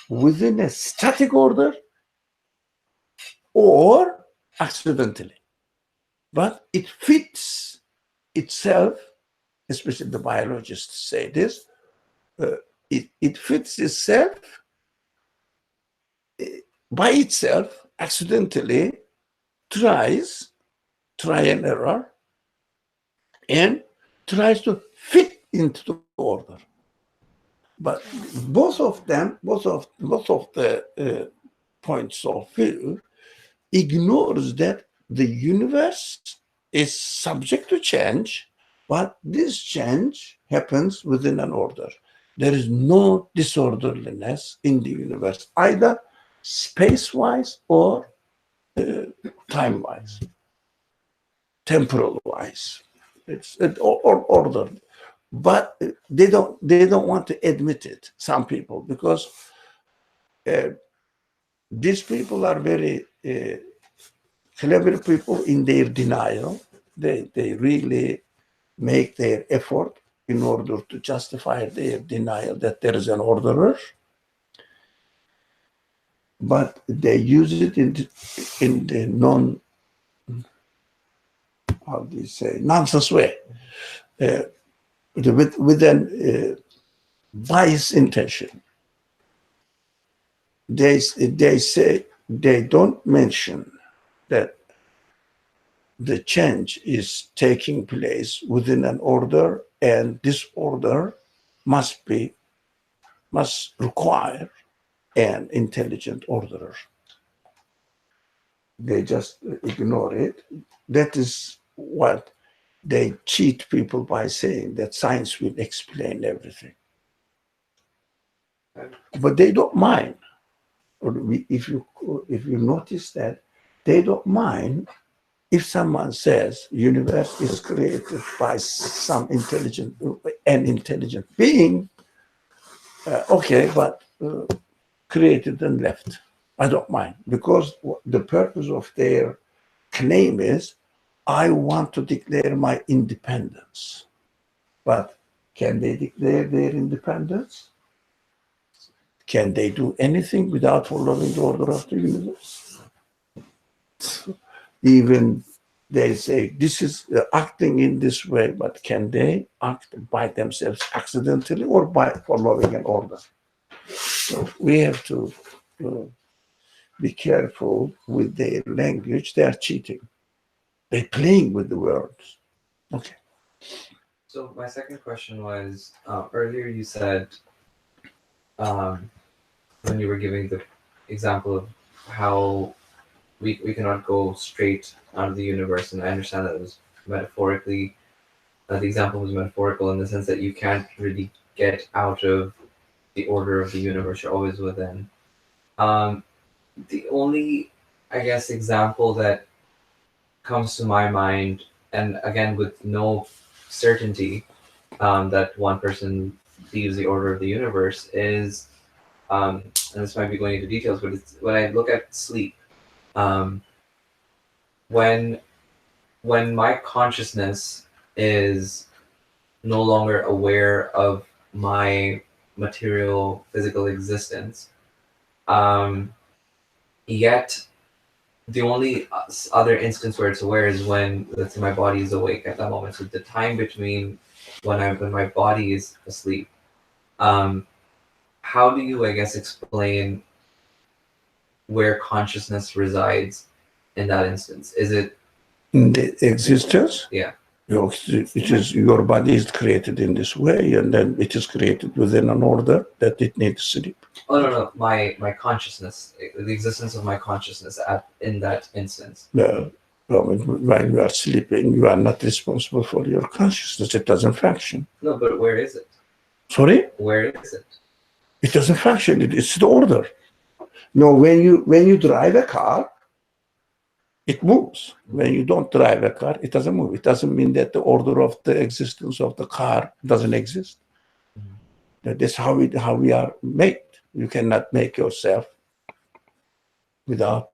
Speaker 1: within a static order or accidentally. But it fits itself, especially the biologists say this, it fits itself by itself, accidentally try and error, and tries to fit into the order. But both of the points of view ignores that the universe is subject to change, but this change happens within an order. There is no disorderliness in the universe, either space-wise or time-wise. temporal wise. It's ordered, but they don't want to admit it. Some people, because these people are very clever people in their denial. They really make their effort in order to justify their denial that there is an orderer, but they use it in the how do you say, nonsense way, with an biased intention. They say, they don't mention that the change is taking place within an order, and this order must require an intelligent orderer. They just ignore it. That is what they cheat people by saying that science will explain everything. But they don't mind. If you notice that, they don't mind if someone says universe is created by an intelligent being. Okay, but created and left. I don't mind, because the purpose of their claim is, I want to declare my independence. But can they declare their independence? Can they do anything without following the order of the universe? Even they say this is acting in this way, but can they act by themselves accidentally or by following an order? So we have to be careful with their language. They are cheating. They're playing with the words. Okay.
Speaker 5: So my second question was, earlier you said, when you were giving the example of how we cannot go straight out of the universe, and I understand that it was metaphorically, the example was metaphorical in the sense that you can't really get out of the order of the universe, you're always within. The only, I guess, example that comes to my mind, and again with no certainty that one person leaves the order of the universe, is, and this might be going into details, but it's when I look at sleep. When my consciousness is no longer aware of my material physical existence, yet the only other instance where it's aware is when, let's say, my body is awake at that moment. So the time between when my body is asleep. How do you, I guess, explain where consciousness resides in that instance? Is it
Speaker 1: in the existence?
Speaker 5: Yeah.
Speaker 1: It is, your body is created in this way, and then it is created within an order that it needs sleep.
Speaker 5: Oh no, my consciousness, the existence of my consciousness in that instance.
Speaker 1: When you are sleeping, you are not responsible for your consciousness. It doesn't function.
Speaker 5: No, but where is it?
Speaker 1: Sorry?
Speaker 5: Where is it?
Speaker 1: It doesn't function. It's the order. No, when you drive a car, it moves. When you don't drive a car, it doesn't move. It doesn't mean that the order of the existence of the car doesn't exist. That's how we are made. You cannot make yourself without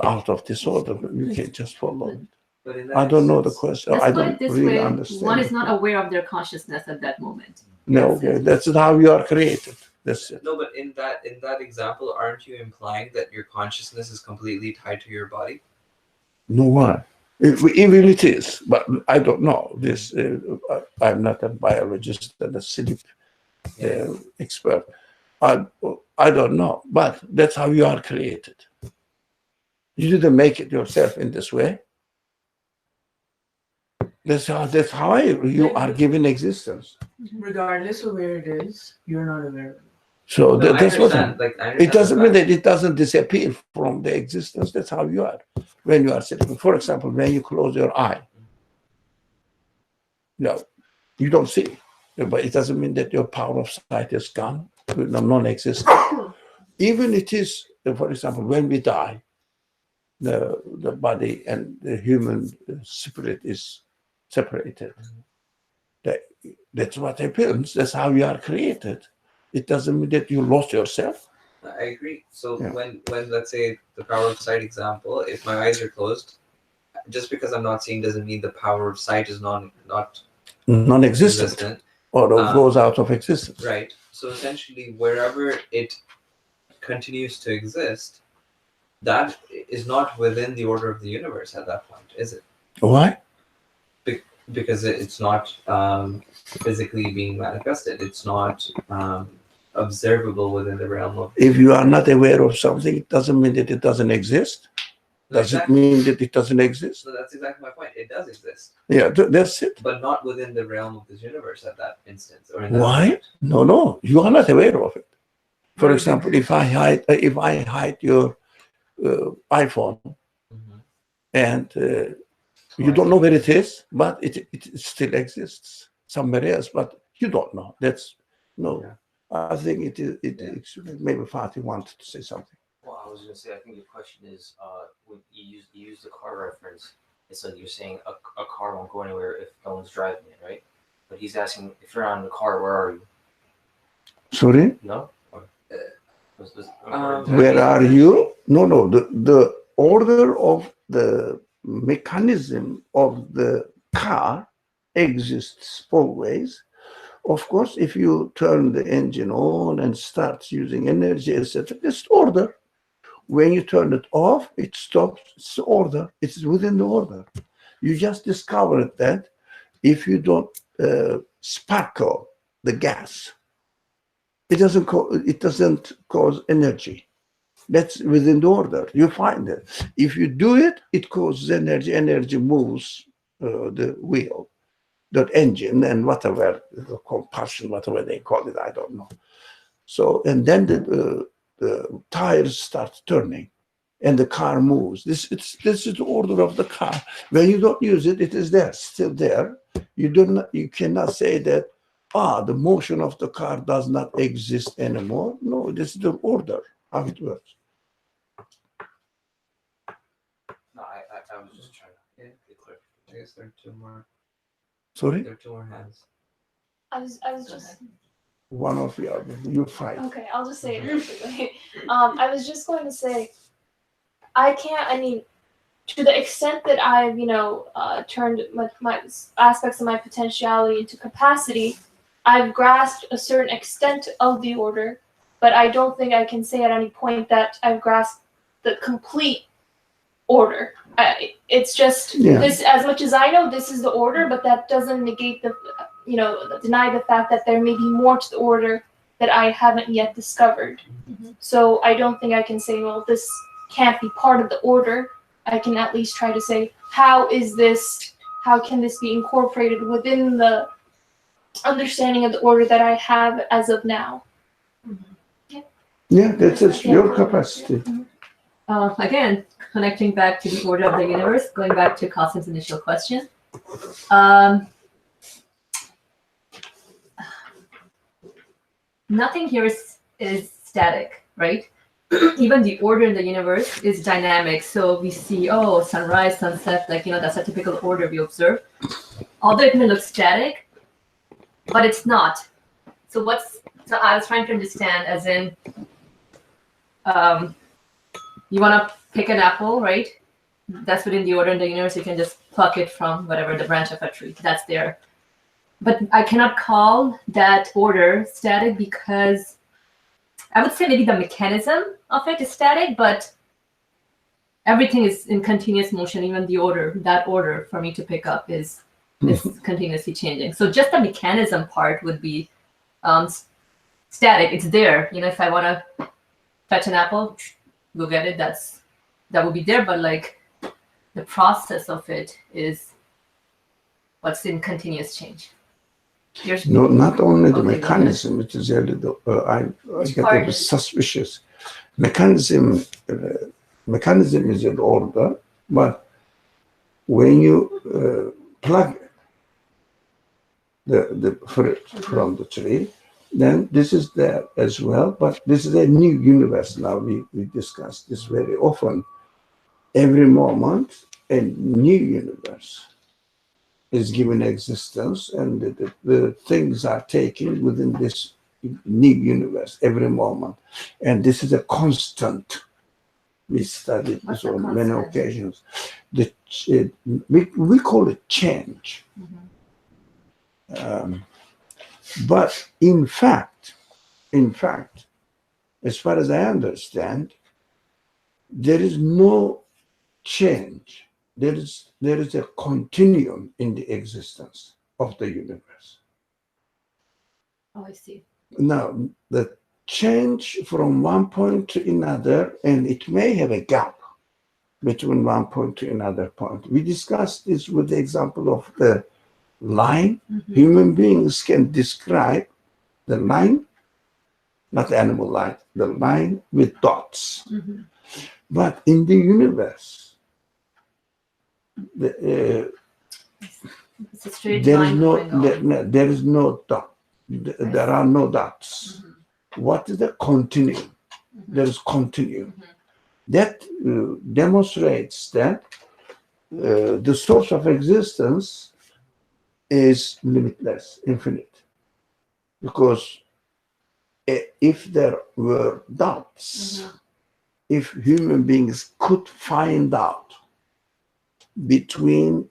Speaker 1: out of disorder. You can just follow it.
Speaker 5: But in that
Speaker 1: I don't know the
Speaker 5: instance-
Speaker 1: question.
Speaker 4: Let's
Speaker 1: I
Speaker 4: put
Speaker 1: don't
Speaker 4: it this
Speaker 1: really
Speaker 4: way:
Speaker 1: understand.
Speaker 4: one is not aware of their consciousness at that moment.
Speaker 1: No, okay. That's how you are created. That's it.
Speaker 5: No, but in that example, aren't you implying that your consciousness is completely tied to your body?
Speaker 1: No one. Even it is, but I don't know. This I'm not a biologist and a sleep expert. I don't know, but that's how you are created. You didn't make it yourself in this way. That's how you are given existence.
Speaker 2: Regardless of where it is, you're not aware of it.
Speaker 1: So
Speaker 5: No,
Speaker 1: that's what.
Speaker 5: I understand
Speaker 1: It doesn't
Speaker 5: the
Speaker 1: mean
Speaker 5: fact.
Speaker 1: that it doesn't disappear from the existence. That's how you are when you are sleeping. For example, when you close your eye, no, you don't see, but it doesn't mean that your power of sight is gone, non-existent. Even it is, for example, when we die, the body and the human spirit is separated. That's what happens. That's how you are created. It doesn't mean that you lost yourself.
Speaker 5: I agree. So
Speaker 1: Yeah.
Speaker 5: when let's say the power of sight example, if my eyes are closed, just because I'm not seeing doesn't mean the power of sight is not
Speaker 1: Non-existent,
Speaker 5: existent.
Speaker 1: or goes out of existence.
Speaker 5: Right. So essentially, wherever it continues to exist, that is not within the order of the universe at that point, is it?
Speaker 1: Why?
Speaker 5: Because it's not physically being manifested. It's not observable within the realm of.
Speaker 1: If you are not aware of something, it doesn't mean that it doesn't exist. Does it mean that it doesn't exist?
Speaker 5: So that's exactly my point. It does exist.
Speaker 1: Yeah, that's it.
Speaker 5: But not within the realm of this universe at that instance. Or in that
Speaker 1: Why?
Speaker 5: moment.
Speaker 1: No, you are not aware of it. For
Speaker 5: Right.
Speaker 1: example, if I hide your iPhone
Speaker 5: Mhm.
Speaker 1: and you don't know where it is, but it still exists somewhere else, but you don't know. That's no.
Speaker 5: Yeah.
Speaker 1: I think it is.
Speaker 5: Yeah.
Speaker 1: Maybe Fatih wanted to say something.
Speaker 8: Well, I was going to say, I think the question is, when you use the car reference, it's like you're saying a car won't go anywhere if no one's driving it, right? But he's asking, if you're on the car, where are you?
Speaker 1: Sorry?
Speaker 8: No? Or,
Speaker 1: Where are you? No. The order of the mechanism of the car exists always. Of course, if you turn the engine on and start using energy, etc., it's order. When you turn it off, it stops. It's order. It's within the order. You just discovered that if you don't sparkle the gas, it doesn't cause energy. That's within the order. You find it. If you do it, it causes energy. Energy moves the wheel, the engine, and whatever the combustion, whatever they call it, I don't know. So, and then the tires start turning, and the car moves. This is the order of the car. When you don't use it, it is there, still there. You cannot say that the motion of the car does not exist anymore. No, this is the order, how it works.
Speaker 8: No, I was just trying to get clear.
Speaker 5: I guess there are two more.
Speaker 1: Sorry?
Speaker 5: There are two more hands.
Speaker 6: I was just
Speaker 1: One of you fight.
Speaker 6: okay. I'll just say it real quickly. I was just going to say, I mean, to the extent that I've turned my aspects of my potentiality into capacity, I've grasped a certain extent of the order, but I don't think I can say at any point that I've grasped the complete order. It's just this. As much as I know, this is the order, but that doesn't negate deny the fact that there may be more to the order that I haven't yet discovered.
Speaker 4: Mm-hmm.
Speaker 6: So I don't think I can say, well, this can't be part of the order. I can at least try to say, how can this be incorporated within the understanding of the order that I have as of now?
Speaker 1: Yeah, that's your capacity.
Speaker 4: Again, connecting back to the order of the universe, going back to Qasim's initial question. Nothing here is static, right? Even the order in the universe is dynamic. So we see, sunrise, sunset, that's a typical order we observe. Although it may look static, but it's not. So I was trying to understand, as in, you want to pick an apple, right? That's within the order in the universe. You can just pluck it from whatever, the branch of a tree. That's there. But I cannot call that order static because I would say maybe the mechanism of it is static, but everything is in continuous motion. Even the order, that order for me to pick up is continuously changing. So just the mechanism part would be static. It's there. If I want to fetch an apple, go get it. That would be there. But the process of it is what's in continuous change.
Speaker 1: No, not only the mechanism, it is I get a bit suspicious. Mechanism is in order, but when you plug the fruit from the tree, then this is there as well. But this is a new universe now. We discuss this very often. every moment a new universe is given existence, and the things are taken within this new universe every moment. And this is a constant. We studied
Speaker 4: What's
Speaker 1: this
Speaker 4: a
Speaker 1: on many
Speaker 4: constant?
Speaker 1: occasions. We call it change. But in fact, as far as I understand, there is no change. There is a continuum in the existence of the universe.
Speaker 4: Oh, I see.
Speaker 1: Now, the change from one point to another, and it may have a gap between one point to another point. We discussed this with the example of the line. Human beings can describe the line, not the animal line, the line with dots. But in the universe,
Speaker 4: It's a straight
Speaker 1: there is
Speaker 4: line
Speaker 1: no
Speaker 4: going on.
Speaker 1: there is no dot. There are no dots. What is the continuum? There is continuum. That demonstrates that the source of existence is limitless, infinite. Because if there were dots, if human beings could find out between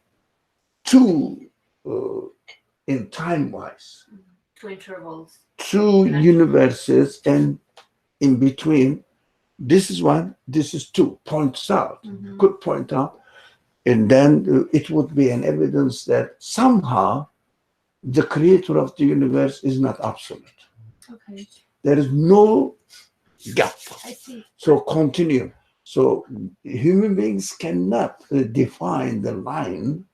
Speaker 1: two, in time-wise,
Speaker 4: Two intervals.
Speaker 1: two universes, and in between, this is one, this is two, points out, could point out, and then it would be an evidence that somehow the creator of the universe is not absolute.
Speaker 4: Okay.
Speaker 1: There is no gap.
Speaker 4: I see.
Speaker 1: So continue. So human beings cannot define the line,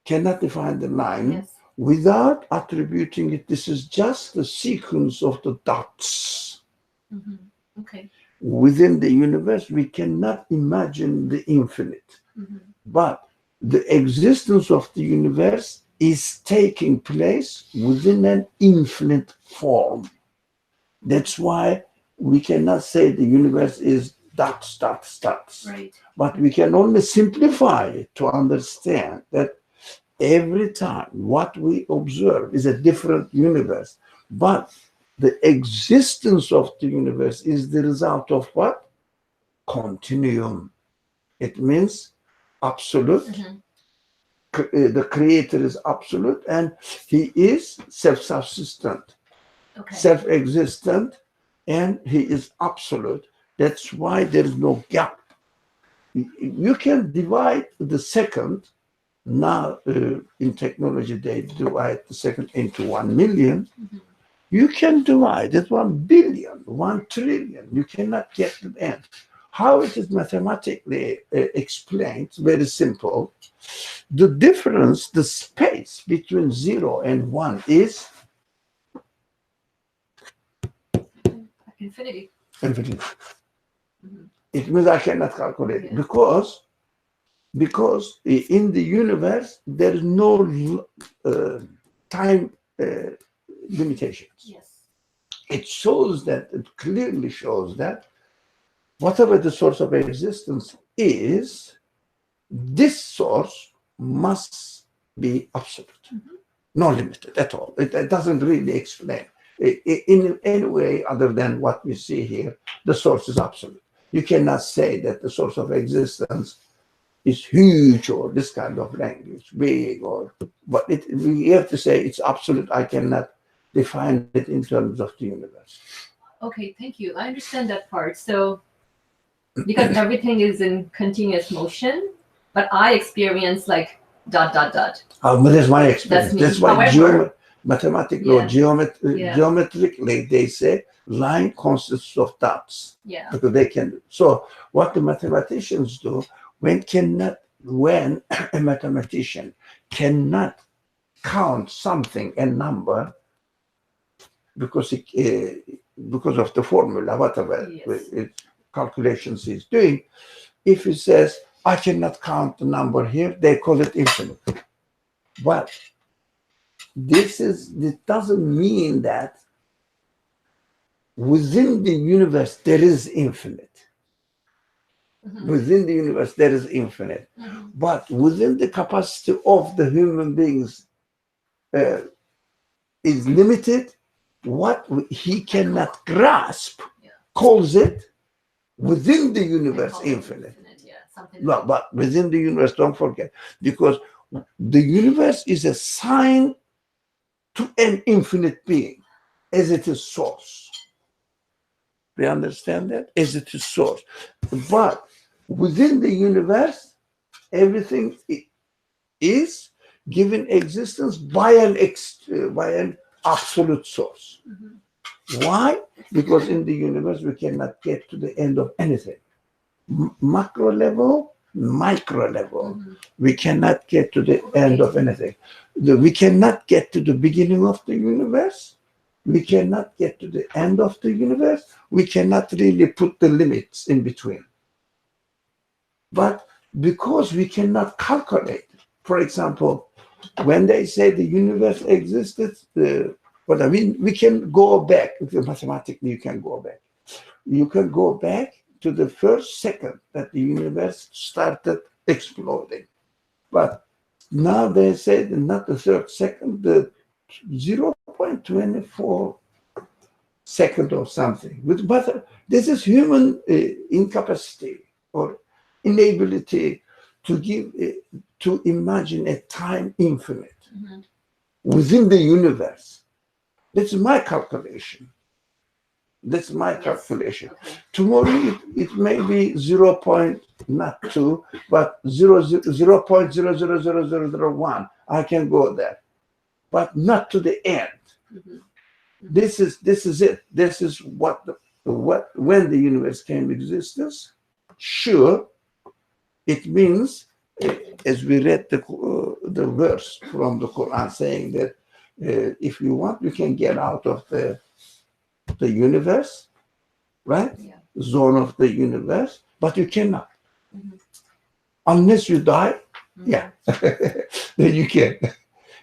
Speaker 4: Yes.
Speaker 1: without attributing it. This is just the sequence of the dots.
Speaker 4: Okay.
Speaker 1: Within the universe, we cannot imagine the infinite. But the existence of the universe is taking place within an infinite form. That's why we cannot say the universe is dots, dots, dots.
Speaker 4: Right.
Speaker 1: But we can only simplify it to understand that every time what we observe is a different universe. But the existence of the universe is the result of what? Continuum. It means absolute. The creator is absolute, and he is self-subsistent, self-existent, and he is absolute. That's why there is no gap. You can divide the second. Now, in technology, they divide the second into 1 million. You can divide it 1 billion, 1 trillion. You cannot get to the end. How it is mathematically explained, very simple. The difference, the space between 0 and 1 is
Speaker 4: Infinity.
Speaker 1: infinity. It means I cannot calculate it because in the universe there is no time limitations.
Speaker 4: Yes.
Speaker 1: It shows that, it clearly shows that whatever the source of existence is, this source must be absolute, no limited at all. It doesn't really explain in any way other than what we see here. The source is absolute. You cannot say that the source of existence is huge or this kind of language, big, but we have to say it's absolute. I cannot define it in terms of the universe.
Speaker 4: Okay, thank you. I understand that part. So, because everything is in continuous motion, but I experience like dot, dot, dot.
Speaker 1: But that's my experience. That's why mathematically, geometrically, they say line consists of dots.
Speaker 4: Yeah.
Speaker 1: Because they can. So what the mathematicians do, when a mathematician cannot count something, a number, because of the formula, whatever calculations he's doing, if he says, I cannot count the number here, they call it infinite. But this doesn't mean that within the universe there is infinite.
Speaker 4: Mhm.
Speaker 1: Within the universe, there is infinite.
Speaker 4: Mhm.
Speaker 1: But within the capacity of the human beings is limited. What he cannot grasp
Speaker 4: Yeah.
Speaker 1: calls it within the
Speaker 4: They
Speaker 1: universe
Speaker 4: call it
Speaker 1: infinite.
Speaker 4: Yeah, something.
Speaker 1: No, but within the universe, don't forget, because the universe is a sign to an infinite being as it is source. We understand that? As it is source. But within the universe, everything is given existence by an absolute source.
Speaker 4: Mhm.
Speaker 1: Why? Because in the universe we cannot get to the end of anything. Macro level, micro level.
Speaker 4: Mhm.
Speaker 1: We cannot get to the end of anything. We cannot get to the beginning of the universe. We cannot get to the end of the universe. We cannot really put the limits in between. But because we cannot calculate, for example, when they say the universe existed, what I mean, we can go back. Mathematically, you can go back. You can go back to the first second that the universe started exploding. But now they say not the third second, the 0.24 second or something. But this is human incapacity or inability to give, to imagine a time infinite
Speaker 4: Mhm.
Speaker 1: within the universe. That's my calculation. That's my
Speaker 4: Yes.
Speaker 1: calculation.
Speaker 4: Okay.
Speaker 1: Tomorrow it may be 0. Not 2, but 0.000001. I can go there, but not to the end.
Speaker 4: Mhm.
Speaker 1: This is it. This is what when the universe came existence. Sure, it means as we read the verse from the Quran saying that if you want, you can get out of the universe, right?
Speaker 4: Yeah.
Speaker 1: Zone of the universe, but you cannot
Speaker 4: Mhm.
Speaker 1: unless you die.
Speaker 4: Mhm.
Speaker 1: Yeah, then you can.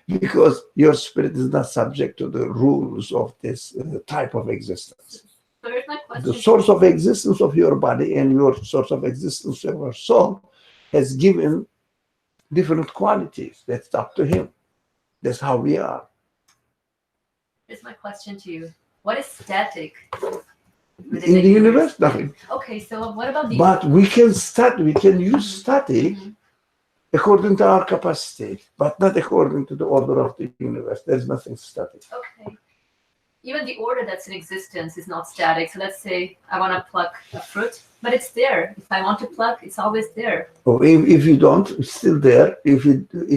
Speaker 1: Because your spirit is not subject to the rules of this type of existence.
Speaker 4: So here's my
Speaker 1: The
Speaker 4: question.
Speaker 1: source of existence of your body and your source of existence of your soul has given different qualities. That's up to him. That's how we are.
Speaker 4: Here's my question to you. What is static?
Speaker 1: In the universe, nothing.
Speaker 4: Okay, so what about the?
Speaker 1: But we can use static
Speaker 4: Mhm.
Speaker 1: according to our capacity, but not according to the order of the universe. There's nothing static.
Speaker 4: Okay. Even the order that's in existence is not static. So let's say I want to pluck a fruit, but it's there. If I want to pluck, it's always there.
Speaker 1: Or if you don't, it's still there. If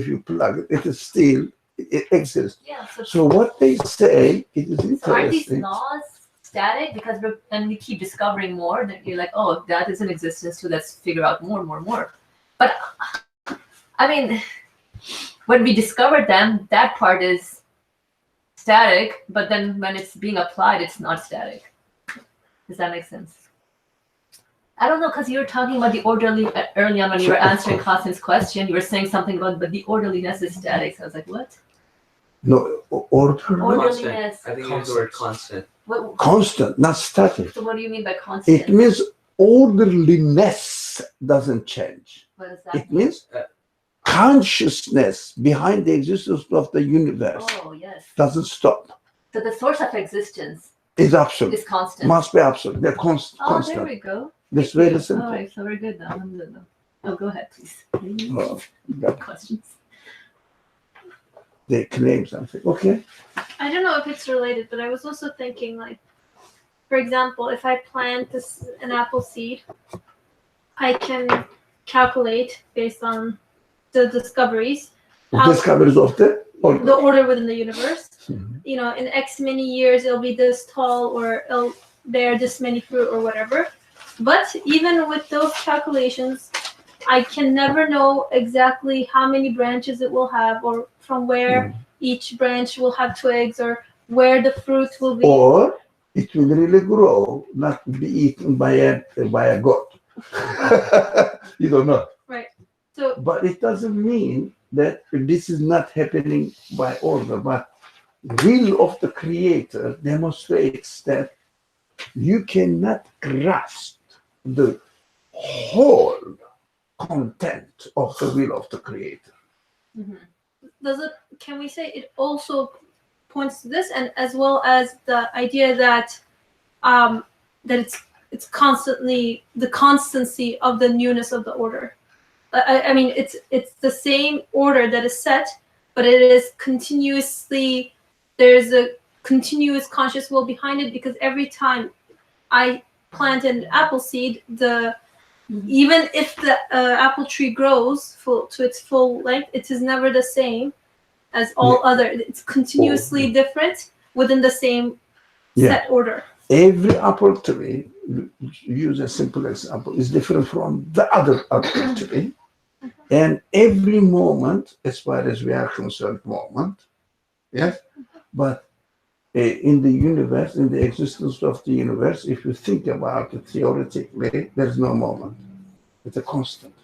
Speaker 1: you plug it, it is still, it exists.
Speaker 4: Yeah.
Speaker 1: So what they say, it is
Speaker 4: So are these
Speaker 1: interesting.
Speaker 4: laws static? Because and we keep discovering more, then you're like, oh, that is in existence too. Let's figure out more. But I mean, when we discovered them, that part is static, but then when it's being applied, it's not static. Does that make sense? I don't know, because you were talking about the orderly early on when you were answering Qasim's question. You were saying something about, but the orderliness is static. So I was like, what?
Speaker 1: No, order.
Speaker 5: Constant.
Speaker 4: Orderliness.
Speaker 5: I think you use the word constant.
Speaker 4: What,
Speaker 1: Constant, not static.
Speaker 4: so what do you mean by constant?
Speaker 1: It means orderliness doesn't change.
Speaker 4: What does that
Speaker 1: It
Speaker 4: mean?
Speaker 1: means consciousness behind the existence of the universe
Speaker 4: Oh, yes.
Speaker 1: doesn't stop.
Speaker 4: So the source of existence
Speaker 1: It's absolute.
Speaker 4: is constant.
Speaker 1: Must be absolute. They're constant.
Speaker 4: Oh, there we go.
Speaker 1: That's
Speaker 4: Thank
Speaker 1: very
Speaker 4: you.
Speaker 1: simple.
Speaker 4: All right, so we're good now. Alhamdulillah. Oh, go ahead, please.
Speaker 1: Oh, yeah.
Speaker 4: Questions?
Speaker 1: They claim something. Okay.
Speaker 6: I don't know if it's related, but I was also thinking, like, for example, if I plant an apple seed, I can calculate based on the discoveries,
Speaker 1: Discoveries of the
Speaker 6: the order within the universe.
Speaker 1: Mhm.
Speaker 6: You know, in X many years, it'll be this tall, or it'll bear this many fruit, or whatever. But even with those calculations, I can never know exactly how many branches it will have, or from where each branch will have twigs, or where the fruit will be.
Speaker 1: Or it will really grow, not be eaten by a goat. You don't know.
Speaker 6: Right. So,
Speaker 1: But it doesn't mean that this is not happening by order. But the will of the Creator demonstrates that you cannot grasp the whole content of the will of the Creator.
Speaker 6: Does it? Can we say it also points to this, and as well as the idea that that it's constantly the constancy of the newness of the order. I mean, it's the same order that is set, but it is continuously. There's a continuous conscious will behind it, because every time I plant an apple seed, even if the apple tree grows to its full length, it is never the same as all other. It's continuously different within the same set order.
Speaker 1: Every apple tree, use a simple example, is different from the other apple tree. And every moment, as far as we are concerned, moment, yes, but in the universe, in the existence of the universe, if you think about it theoretically, there's no moment. It's a constant.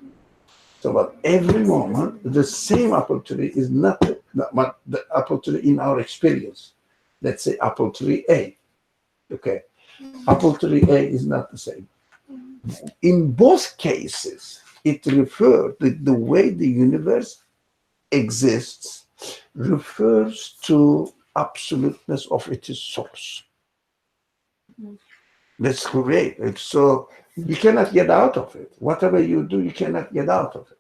Speaker 1: So, but every moment, the same apple tree is not the apple tree in our experience. Let's say apple tree A. Okay. Apple tree A is not the same. In both cases, it refers to the way the universe exists, refers to absoluteness of its source. That's great. So you cannot get out of it. Whatever you do, you cannot get out of it.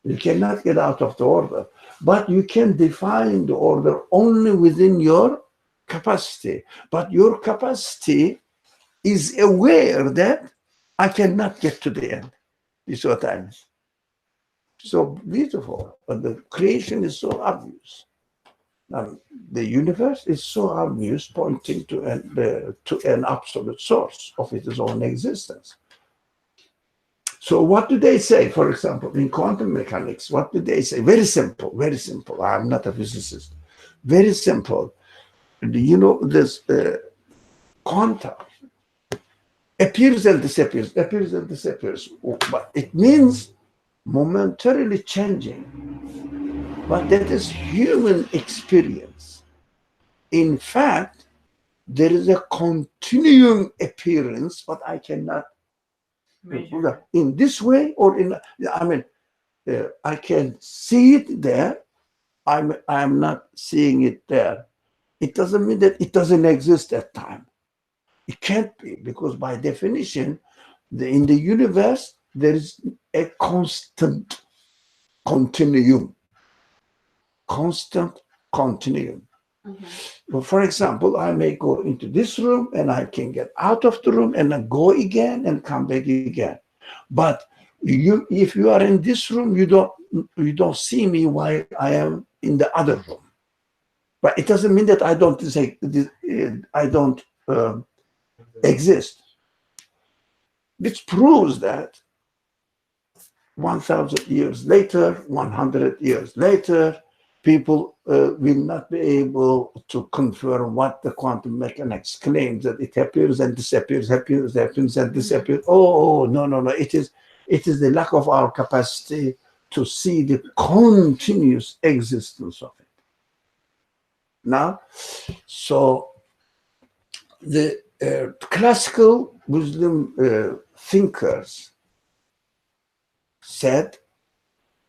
Speaker 1: You cannot get out of the order. But you can define the order only within your capacity. But your capacity is aware that I cannot get to the end. You see what I mean? So beautiful. But the creation is so obvious. The universe is so obvious, pointing to an absolute source of its own existence. So what do they say, for example, in quantum mechanics? What do they say? Very simple, very simple. I'm not a physicist. Very simple. You know, this quantum appears and disappears, but it means momentarily changing. But that is human experience. In fact, there is a continuum appearance, but I cannot measure in this way or in. I mean, I can see it there. I'm not seeing it there. It doesn't mean that it doesn't exist at time. It can't be, because by definition, in the universe there is a constant continuum. Constant continuum. Well, for example, I may go into this room and I can get out of the room and then go again and come back again. But if you are in this room, you don't see me while I am in the other room. But it doesn't mean that I don't exist. Which proves that 1,000 years later, 100 years later, people will not be able to confirm what the quantum mechanics claims, that it appears and disappears, happens and disappears. Oh, no. It is the lack of our capacity to see the continuous existence of it. Now, so the classical Muslim thinkers said,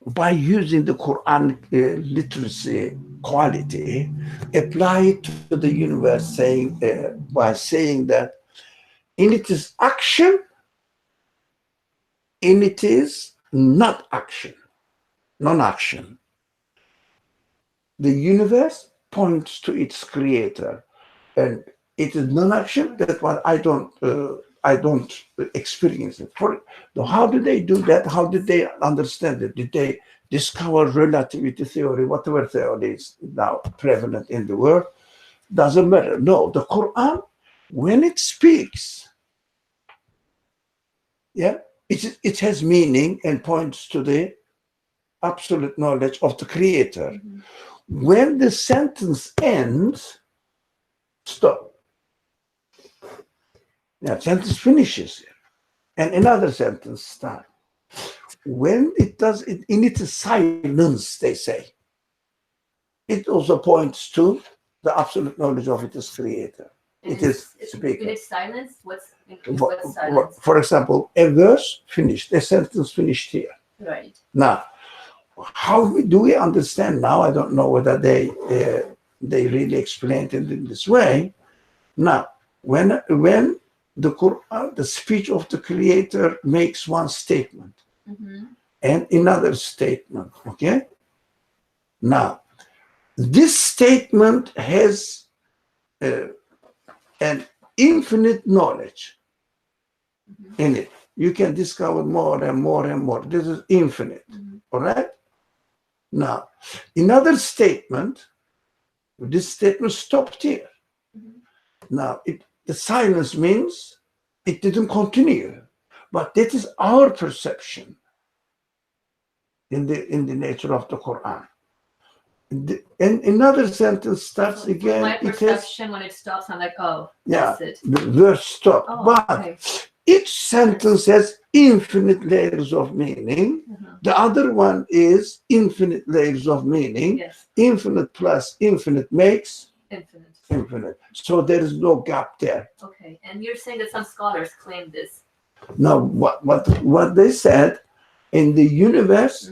Speaker 1: by using the Quran literacy quality, apply it to the universe, by saying that in it is action, in it is not action, non-action. The universe points to its creator, and it is non-action. That's what I don't experience it. How did they do that? How did they understand it? Did they discover relativity theory, whatever theory is now prevalent in the world? Doesn't matter. No, the Quran, when it speaks, it has meaning and points to the absolute knowledge of the creator. When the sentence ends, stop. Sentence finishes here, and another sentence starts. When it does it in its silence, they say, it also points to the absolute knowledge of its creator. It is
Speaker 4: When
Speaker 1: speaker.
Speaker 4: it's silence, what's
Speaker 1: For,
Speaker 4: silence?
Speaker 1: for example, a verse finished, a sentence finished here.
Speaker 4: Right.
Speaker 1: Now, how do we understand now? I don't know whether they really explained it in this way. Now, when the Quran, the speech of the Creator makes one statement and another statement, okay? Now, this statement has an infinite knowledge in it. You can discover more and more and more. This is infinite, all right? Now, another statement, this statement stopped here. Now, the silence means it didn't continue, but that is our perception in the nature of the Quran. And another sentence starts
Speaker 4: So
Speaker 1: again.
Speaker 4: my
Speaker 1: It has,
Speaker 4: perception when it stops, I'm like, oh,
Speaker 1: yeah,
Speaker 4: that's it.
Speaker 1: the verse stopped.
Speaker 4: Oh,
Speaker 1: But
Speaker 4: okay.
Speaker 1: each sentence has infinite layers of meaning. The other one is infinite layers of meaning.
Speaker 4: Yes,
Speaker 1: Infinite plus infinite makes
Speaker 4: infinite.
Speaker 1: infinite. So there is no gap there.
Speaker 4: Okay, and you're saying that some scholars claim this.
Speaker 1: Now, what they said in the universe,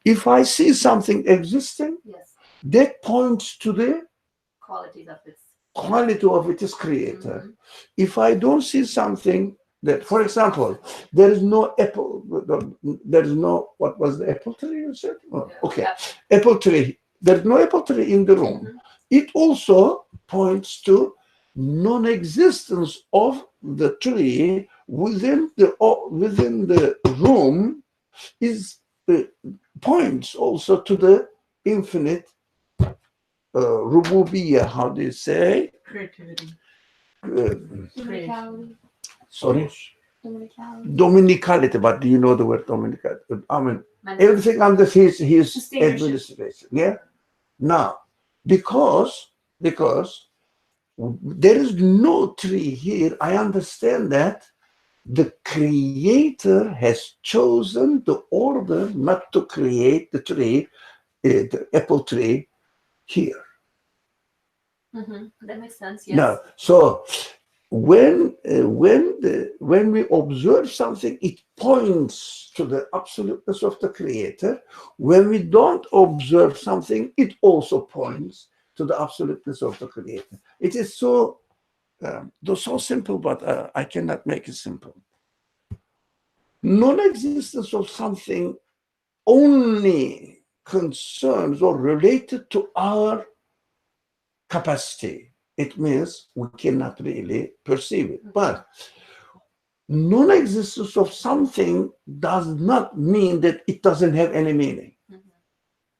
Speaker 1: if I see something existing,
Speaker 4: Yes,
Speaker 1: that points to the
Speaker 4: qualities of its.
Speaker 1: quality of its creator. If I don't see something that, for example, there is no apple, there is no, what was the apple tree you said? Oh, okay, apple tree. There's no apple tree in the room. It also points to non-existence of the tree within the room. Is points also to the infinite rububiyyah. How do you say?
Speaker 2: Creativity.
Speaker 6: Dominicality.
Speaker 1: Sorry,
Speaker 6: Dominicality.
Speaker 1: dominicality. But do you know the word dominicality? I mean, everything under his
Speaker 6: Sustainability.
Speaker 1: administration. Yeah. Now, because there is no tree here, I understand that the creator has chosen the order not to create the tree, the apple tree here.
Speaker 4: That makes sense. Yes.
Speaker 1: Now, so when we observe something, it points to the absoluteness of the creator. When we don't observe something, it also points to the absoluteness of the creator. It is so simple, but I cannot make it simple. Non-existence of something only concerns or related to our capacity. It means we cannot really perceive it. But non-existence of something does not mean that it doesn't have any meaning.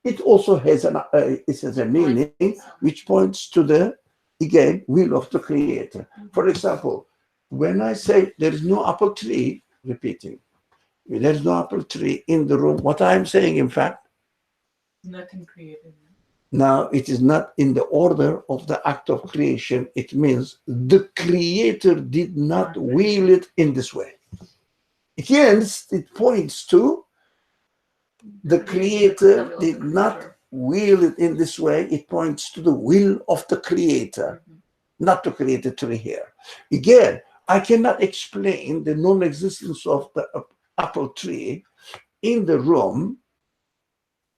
Speaker 1: It also has a meaning which points to the, again, will of the creator. For example, when I say there is no apple tree, repeating, there is no apple tree in the room, what I'm saying, in fact,
Speaker 2: Nothing created.
Speaker 1: now it is not in the order of the act of creation. It means the creator did not will it in this way. Again, it points to the creator did not will it in this way. It points to the will of the creator, not to create a tree here. Again, I cannot explain the non-existence of the apple tree in the room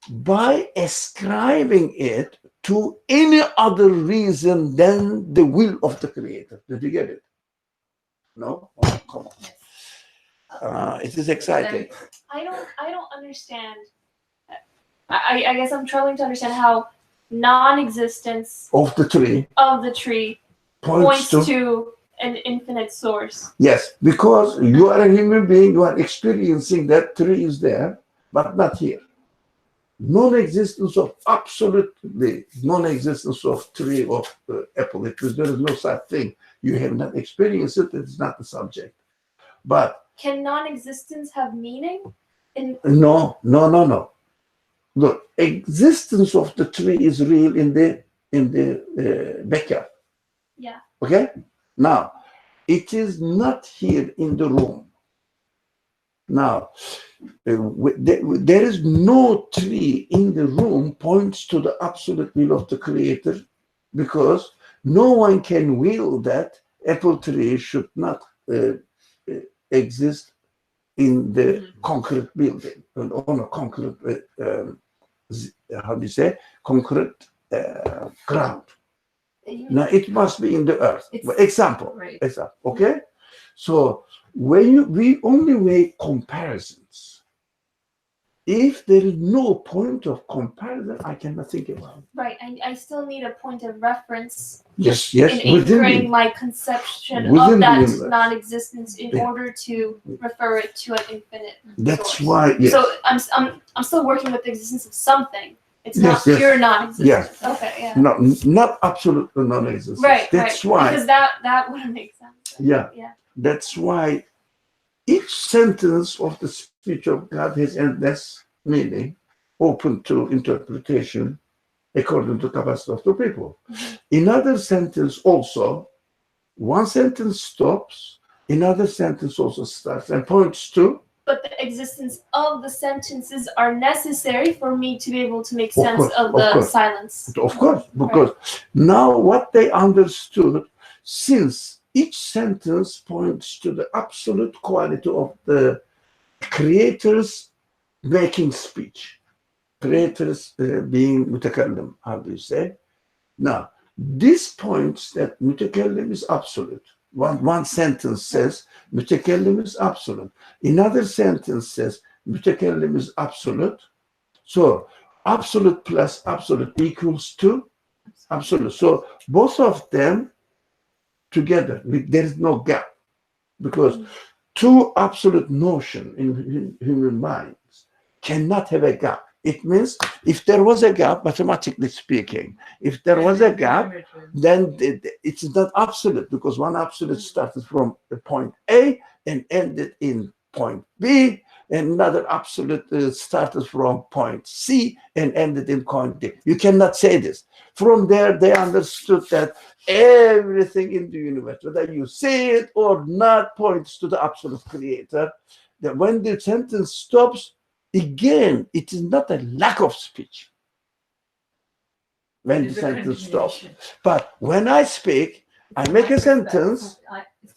Speaker 1: by ascribing it to any other reason than the will of the creator. Did you get it? No? Oh, come on. It is exciting.
Speaker 6: I don't understand. I guess I'm struggling to understand how non-existence
Speaker 1: Of the tree
Speaker 6: of the tree points to an infinite source.
Speaker 1: Yes, because you are a human being, you are experiencing that tree is there, but not here. Non-existence of absolutely non-existence of tree of apple, because there is no such thing. You have not experienced it, it's not the subject. But
Speaker 6: can non-existence have meaning?
Speaker 1: no. The existence of the tree is real in the backyard.
Speaker 6: Yeah.
Speaker 1: Okay? Now, it is not here in the room. Now, there is no tree in the room points to the absolute will of the creator, because No one can will that apple tree should not exist in the concrete building, on a concrete, how do you say, concrete ground. Now it must be in the earth. Example,
Speaker 4: Right.
Speaker 1: example, okay? So when we only make comparisons, if there is no point of comparison, I cannot think about it.
Speaker 6: Right. I still need a point of reference
Speaker 1: Yes,
Speaker 6: in
Speaker 1: within
Speaker 6: anchoring my conception
Speaker 1: within
Speaker 6: of
Speaker 1: the
Speaker 6: that
Speaker 1: universe.
Speaker 6: non-existence in
Speaker 1: Yeah.
Speaker 6: order to refer it to an infinite
Speaker 1: That's
Speaker 6: source.
Speaker 1: why, yes.
Speaker 6: So I'm still working with the existence of something. It's
Speaker 1: Yes,
Speaker 6: not
Speaker 1: yes.
Speaker 6: pure non-existence. Okay, yeah.
Speaker 1: Not absolute non-existence.
Speaker 6: Right,
Speaker 1: That's
Speaker 6: right.
Speaker 1: why,
Speaker 6: Because that wouldn't make sense.
Speaker 1: yeah,
Speaker 6: Yeah.
Speaker 1: that's why each sentence of the speech of God has endless meaning, open to interpretation according to capacity of the people. Another sentence also, one sentence stops, another sentence also starts and points to.
Speaker 6: But the existence of the sentences are necessary for me to be able to make
Speaker 1: Of
Speaker 6: sense
Speaker 1: course,
Speaker 6: of
Speaker 1: of
Speaker 6: the
Speaker 1: course.
Speaker 6: silence.
Speaker 1: Of course, because now what they understood, since each sentence points to the absolute quality of the creators making speech, creators being mutakallim, how do you say? Now, this points that mutakallim is absolute. One sentence says mutakallim is absolute. Another sentence says mutakallim is absolute. So absolute plus absolute equals to absolute. So both of them together, there is no gap, because two absolute notions in human minds cannot have a gap. It means if there was a gap, mathematically speaking, if there was a gap, then it's not absolute, because one absolute started from the point A and ended in point B, and another absolute started from point C and ended in point D. You cannot say this. From there, they understood that everything in the universe, whether you see it or not, points to the absolute creator. That when the sentence stops, again, it is not a lack of speech when the sentence stops. But when I speak, I make a sentence,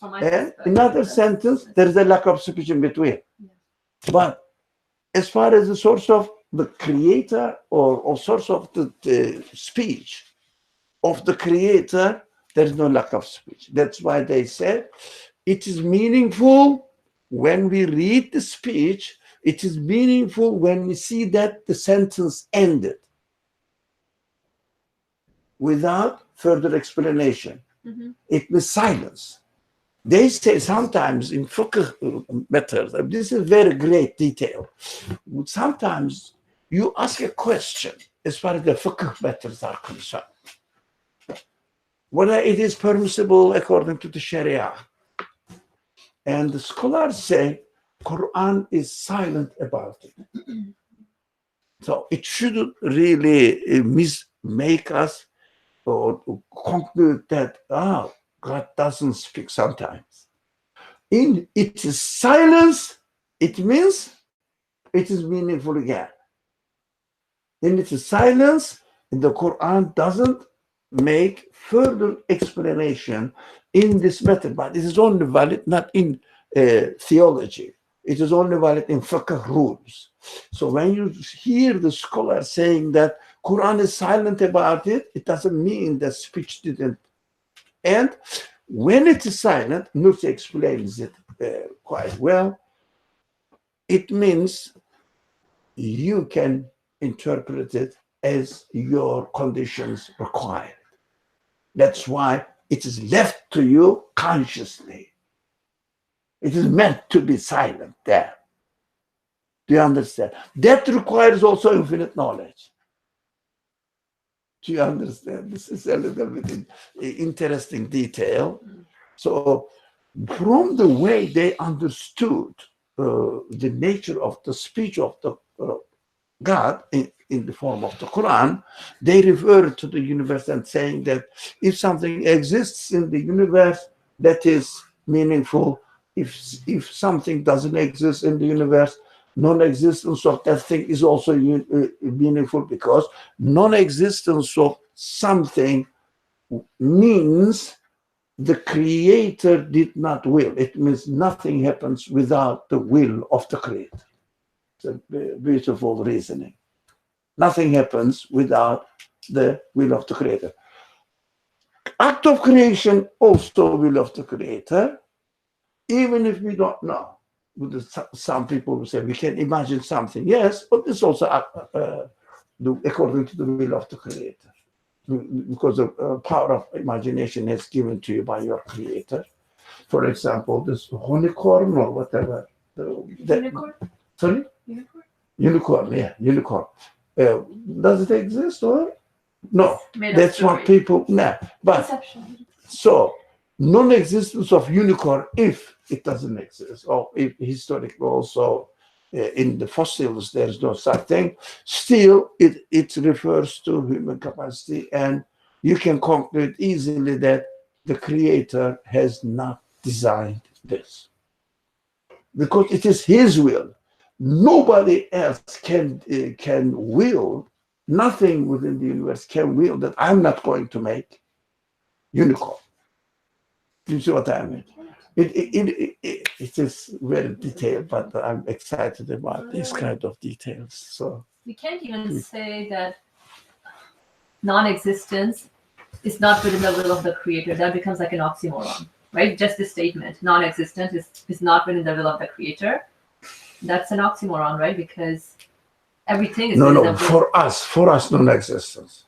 Speaker 1: and another sentence, there is a lack of speech in between. But as far as the source of the creator or source of the speech of the creator, there is no lack of speech. That's why they said it is meaningful when we read the speech. It is meaningful when we see that the sentence ended without further explanation. It was silence. They say sometimes in fiqh matters, this is very great detail. Sometimes you ask a question as far as the fiqh matters are concerned, whether it is permissible according to the Sharia. And the scholars say Quran is silent about it. So it shouldn't really make us or conclude that God doesn't speak sometimes. In it is silence, it means it is meaningful again. In it is silence, the Quran doesn't make further explanation in this method, but it is only valid not in theology. It is only valid in fiqh rules. So when you hear the scholar saying that Quran is silent about it, it doesn't mean that speech didn't end. When it is silent, Nursi explains it quite well. It means you can interpret it as your conditions require. That's why it is left to you consciously. It is meant to be silent there. Do you understand? That requires also infinite knowledge. Do you understand? This is a little bit interesting detail. So from the way they understood the nature of the speech of the God in the form of the Quran, they refer to the universe and saying that if something exists in the universe, that is meaningful. If something doesn't exist in the universe, non-existence of that thing is also meaningful, because non-existence of something means the creator did not will. It means nothing happens without the will of the creator. It's a beautiful reasoning. Nothing happens without the will of the creator. Act of creation also will of the creator, even if we don't know. Some people will say we can imagine something. Yes, but it's also according to the will of the creator. Because the power of imagination is given to you by your creator. For example, this unicorn or whatever.
Speaker 6: Unicorn?
Speaker 1: Sorry?
Speaker 6: Unicorn?
Speaker 1: Unicorn, yeah, unicorn. Does it exist or no?
Speaker 4: Made up
Speaker 1: That's what
Speaker 4: story.
Speaker 1: people know. But
Speaker 6: Perception.
Speaker 1: so non-existence of unicorn, if it doesn't exist, or if historically also in the fossils there's no such thing, still it refers to human capacity, and you can conclude easily that the creator has not designed this because it is his will. Nobody else can will. Nothing within the universe can will that I'm not going to make unicorn. You see what I mean? It is very detailed, but I'm excited about these kind of details. So
Speaker 4: We can't even say that non-existence is not within the will of the creator. That becomes like an oxymoron, right? Just the statement, non-existent is not within the will of the creator. That's an oxymoron, right? Because everything is
Speaker 1: no,
Speaker 4: within
Speaker 1: no,
Speaker 4: the will.
Speaker 1: for us, non-existence.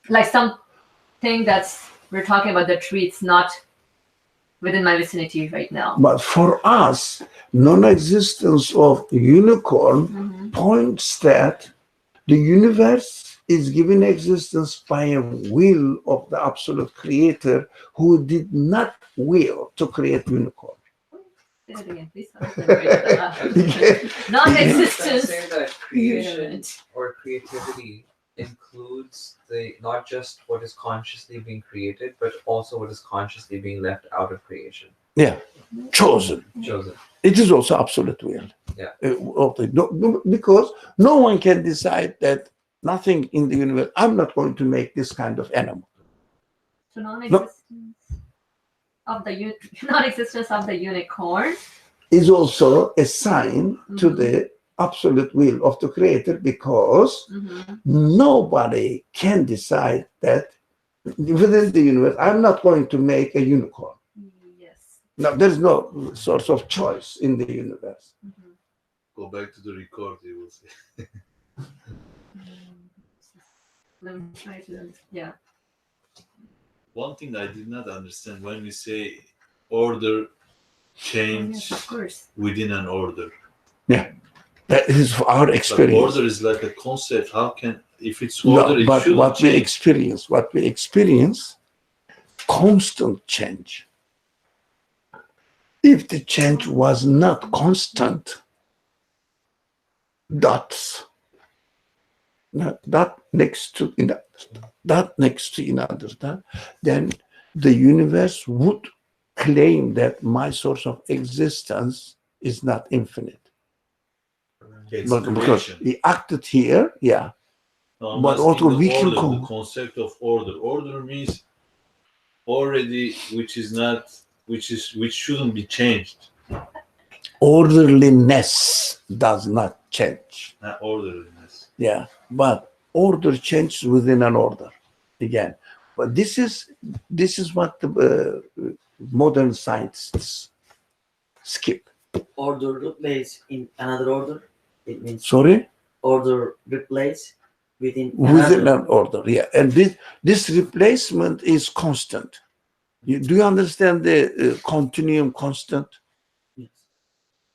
Speaker 4: Like something that's, we're talking about the tree, it's not within my vicinity right now.
Speaker 1: But for us, non-existence of unicorn
Speaker 4: Mhm.
Speaker 1: points that the universe is given existence by a will of the absolute creator who did not will to create unicorn.
Speaker 4: Say that again, please. Non-existence.
Speaker 5: Say that creation
Speaker 4: minute.
Speaker 5: or creativity includes not just what is consciously being created, but also what is consciously being left out of creation.
Speaker 1: Yeah, chosen.
Speaker 5: Chosen.
Speaker 1: It is also absolute will.
Speaker 5: Yeah.
Speaker 1: Because no one can decide that nothing in the universe, I'm not going to make this kind of animal.
Speaker 4: So non-existence of the unicorn
Speaker 1: Is also a sign to the absolute will of the creator, because nobody can decide that within the universe, I'm not going to make a unicorn.
Speaker 4: Yes.
Speaker 1: Now, there's no source of choice in the universe.
Speaker 3: Go back to the record, you will see.
Speaker 4: Let me try to, yeah.
Speaker 3: One thing I did not understand when we say order change
Speaker 4: Yes, of course.
Speaker 3: within an order.
Speaker 1: That is our
Speaker 3: But
Speaker 1: experience.
Speaker 3: order is like a concept. How can, if it's order,
Speaker 1: No,
Speaker 3: it
Speaker 1: but
Speaker 3: shouldn't
Speaker 1: what we
Speaker 3: change.
Speaker 1: experience, constant change. If the change was not constant, dots, dot next to another, then the universe would claim that my source of existence is not infinite.
Speaker 3: It's
Speaker 1: But because
Speaker 3: creation.
Speaker 1: he acted here, yeah.
Speaker 3: No, I'm
Speaker 1: But
Speaker 3: asking
Speaker 1: also
Speaker 3: the
Speaker 1: we can
Speaker 3: order, the concept of order. Order means already, which shouldn't be changed.
Speaker 1: Orderliness does not change.
Speaker 3: Not orderliness.
Speaker 1: Yeah, but order changes within an order again. But this is what the modern scientists skip.
Speaker 7: Order replace in another order. It means
Speaker 1: Sorry,
Speaker 7: order replace within
Speaker 1: within
Speaker 7: another.
Speaker 1: an order. Yeah, and this replacement is constant. Do you understand the continuum constant?
Speaker 7: Yes.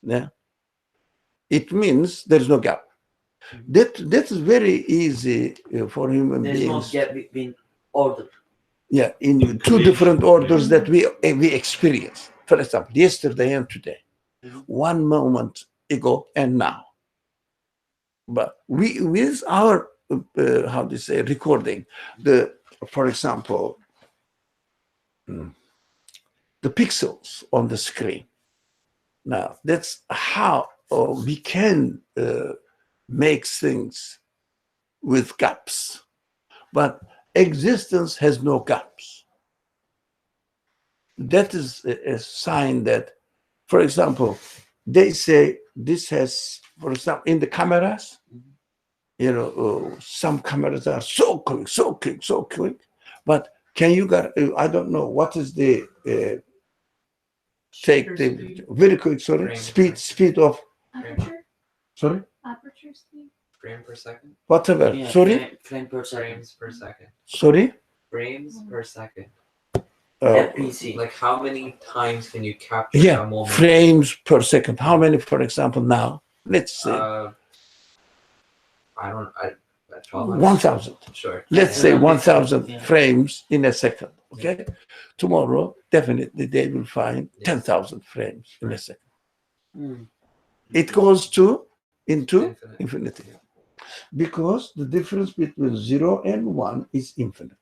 Speaker 1: Yeah, it means there is no gap. That is very easy for human
Speaker 7: There is no
Speaker 1: beings.
Speaker 7: gap between order.
Speaker 1: Yeah, in two
Speaker 3: Creation.
Speaker 1: different orders that we experience. For example, yesterday and today, one moment ago and now. But we, with our how do you say, recording, for example, the pixels on the screen. Now that's how we can make things with gaps, but existence has no gaps. that is a sign that, for example, they say this has, for example, in the cameras, some cameras are so quick, so quick, so quick. But can you get, I don't know, what is the, take the,
Speaker 2: Speed.
Speaker 1: very quick, sorry,
Speaker 5: Frame.
Speaker 1: speed of,
Speaker 6: Aperture.
Speaker 1: sorry,
Speaker 6: Aperture speed.
Speaker 5: Frame per second.
Speaker 1: whatever,
Speaker 7: Yeah,
Speaker 1: sorry,
Speaker 7: frame per second.
Speaker 5: Frames per second.
Speaker 1: sorry,
Speaker 5: Frames per second.
Speaker 7: FPC.
Speaker 5: Like how many times can you capture a
Speaker 1: yeah,
Speaker 5: moment?
Speaker 1: frames per second. How many, for example, now? Let's say
Speaker 5: I don't. I
Speaker 1: 1,000.
Speaker 5: Sure.
Speaker 1: Let's say
Speaker 7: Yeah.
Speaker 1: 1,000
Speaker 7: Yeah.
Speaker 1: frames in a second. Okay. Tomorrow, definitely they will find
Speaker 5: Yeah.
Speaker 1: 10,000 frames in a second.
Speaker 7: Mm.
Speaker 1: It goes into
Speaker 5: Infinite.
Speaker 1: infinity, because the difference between 0 and 1 is infinite.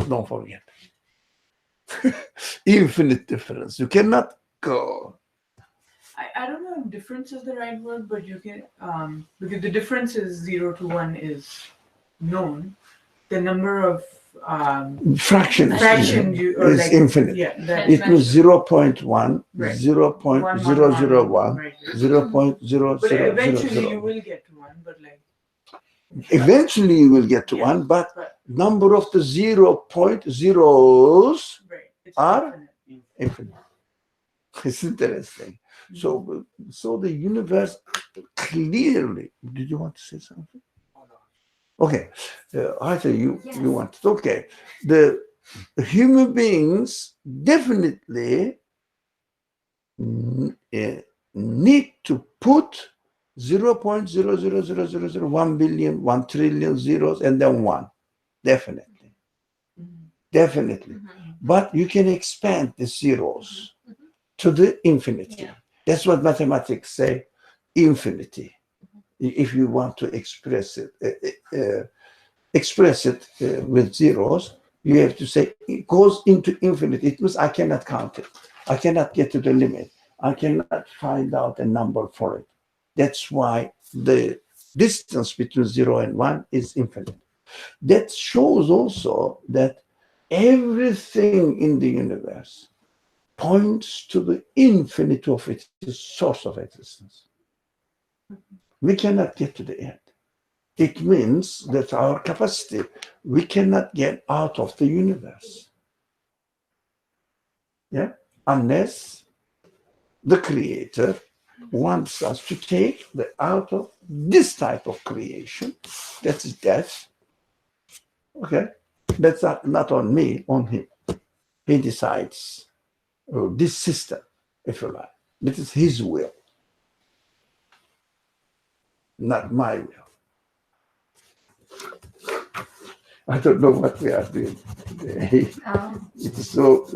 Speaker 1: Don't forget. Infinite difference. You cannot go.
Speaker 2: I don't know if difference is the right word, but you can because the difference is 0 to 1 is known. The number of
Speaker 1: Fractions
Speaker 2: fraction
Speaker 1: is infinite.
Speaker 2: Yeah, that
Speaker 1: It was 0.1,
Speaker 2: Right.
Speaker 1: 0.001,
Speaker 2: Right.
Speaker 1: 0.0000.
Speaker 2: But eventually you will get to 1, but like
Speaker 1: Eventually you will get to
Speaker 2: Yeah.
Speaker 1: 1, but
Speaker 2: but
Speaker 1: number of the 0.0s
Speaker 2: right. It's
Speaker 1: Are-
Speaker 2: infinite.
Speaker 1: infinite. It's interesting. So the universe clearly. Did you want to say something? Okay, Arthur, you
Speaker 4: Yes.
Speaker 1: want to. Okay, the human beings definitely need to put 0.00001 billion, 1 trillion zeros, and then 1. Definitely. Definitely.
Speaker 4: Mhm.
Speaker 1: But you can expand the zeros to the infinity.
Speaker 4: Yeah.
Speaker 1: That's what mathematics say, infinity. If you want to express it, with zeros, you have to say it goes into infinity. It means I cannot count it. I cannot get to the limit. I cannot find out a number for it. That's why the distance between 0 and 1 is infinite. That shows also that everything in the universe points to the infinity of its source of existence. We cannot get to the end. It means that our capacity, we cannot get out of the universe. Yeah? Unless the creator wants us to take out of this type of creation, that's death. Okay? That's not on me, on him. He decides this system, if you like. This is his will, not my will. I don't know what we are doing today. It's so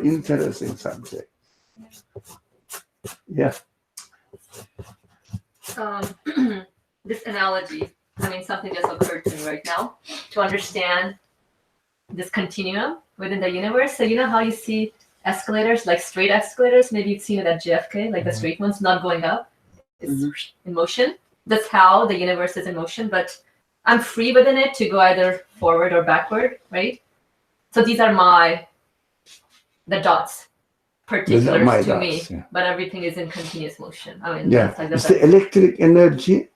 Speaker 1: interesting subject. Yeah.
Speaker 4: This analogy, I mean, something just occurred to me right now to understand this continuum within the universe. So you know how you see escalators, like straight escalators? Maybe you've seen it at JFK, like the straight ones, not going up. It's in motion. That's how the universe is in motion, but I'm free within it to go either forward or backward, right? So these are the dots, particular
Speaker 1: my
Speaker 4: to me,
Speaker 1: dots, yeah.
Speaker 4: but everything is in continuous motion. I mean,
Speaker 1: Yeah.
Speaker 4: that's like
Speaker 1: It's the electric energy,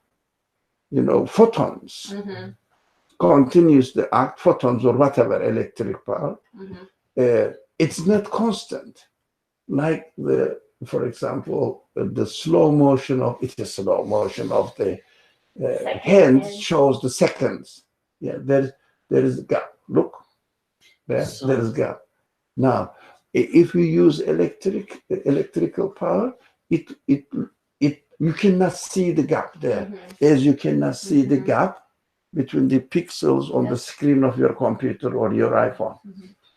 Speaker 1: photons.
Speaker 4: Mm-hmm.
Speaker 1: Continues the act, photons or whatever electric power.
Speaker 4: Mm-hmm.
Speaker 1: It's not constant. Like for example, the slow motion of the hand shows the seconds. Yeah, there is a gap. Look, there is a gap. Now, if you use electrical power, it you cannot see the gap there, as you cannot see the gap between the pixels on the screen of your computer or your iPhone.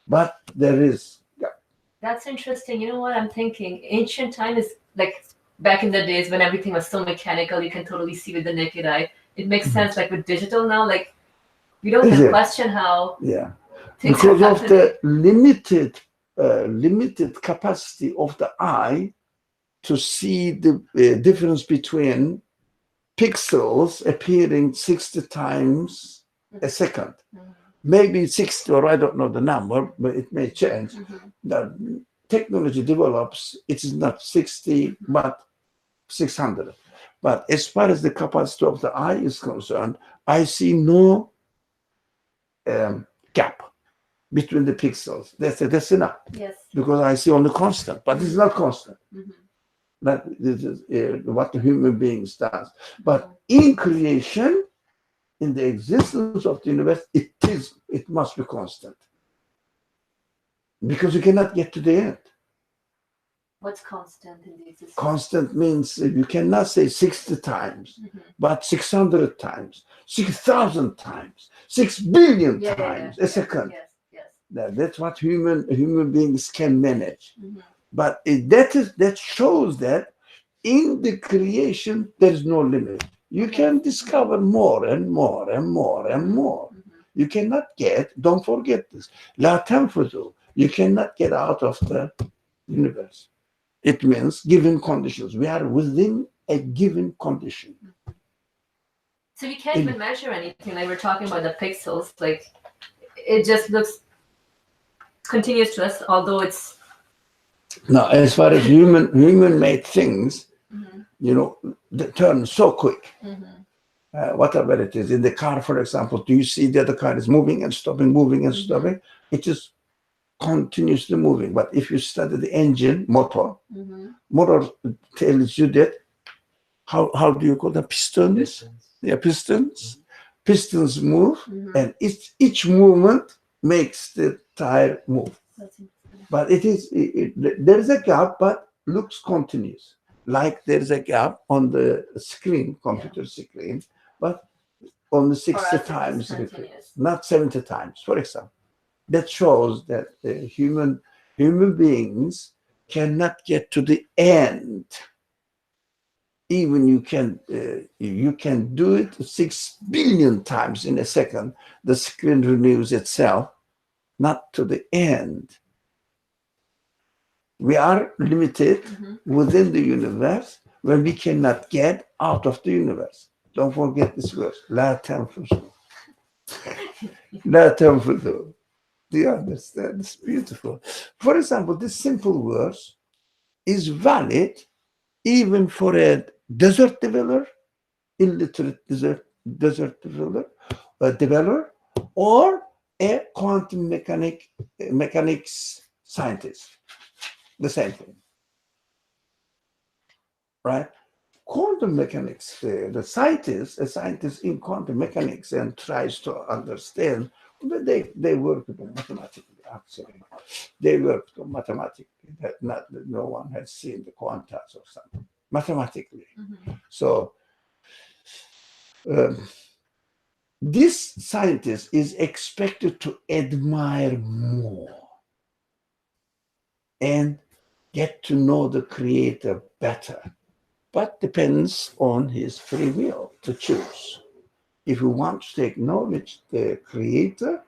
Speaker 1: But there is gap.
Speaker 4: That's interesting. You know what I'm thinking? Ancient time is like back in the days when everything was so mechanical, you can totally see with the naked eye. It makes sense. Like with digital now, like we don't even question how.
Speaker 1: Yeah,
Speaker 4: things
Speaker 1: because
Speaker 4: are
Speaker 1: of the limited capacity of the eye to see the difference between pixels appearing 60 times a second. Maybe 60, or I don't know the number, but it may change. technology develops, it is not 60, but 600. But as far as the capacity of the eye is concerned, I see no gap between the pixels. That's enough.
Speaker 4: Yes.
Speaker 1: Because I see only constant, but it's not constant.
Speaker 4: Mhm.
Speaker 1: That this is what the human beings does. But in creation, in the existence of the universe, it must be constant. Because you cannot get to the end.
Speaker 4: What's constant in the existence?
Speaker 1: Constant means you cannot say 60 times, but 600 times, 6,000 times, 6 billion times a second.
Speaker 4: Yes.
Speaker 1: That's what human beings can manage. But that shows that in the creation there is no limit. You can discover more and more and more and more. You cannot get. Don't forget this. La tanfudu. You cannot get out of the universe. It means given conditions. We are within a given condition.
Speaker 4: So you can't even measure anything. Like we're talking about the pixels. Like it just looks continuous to us, although it's.
Speaker 1: Now, as far as human-made things, they turn so quick. Whatever it is in the car, for example, do you see that the car is moving and stopping, moving and stopping? It is continuously moving. But if you study the engine, motor tells you that how do you call them? Pistons? Yeah, pistons. Pistons move, and each movement makes the tire move. But there's a gap, but looks continuous. Like there's a gap on the screen, computer screen, but only 60 times, not 70 times, for example. That shows that human beings cannot get to the end. Even you can do it 6 billion times in a second. The screen renews itself, not to the end. We are limited within the universe when we cannot get out of the universe. Don't forget this verse. La tanfudu. La tanfudu. Do you understand? It's beautiful. For example, this simple verse is valid even for a desert dweller, illiterate desert dweller, or a quantum mechanics scientist. The same thing, right? Quantum mechanics, a scientist in quantum mechanics and tries to understand, but they work mathematically, actually. They work mathematically, that no one has seen the quantas or something, mathematically. So this scientist is expected to admire more and get to know the creator better, but depends on his free will to choose. If he wants to acknowledge the creator,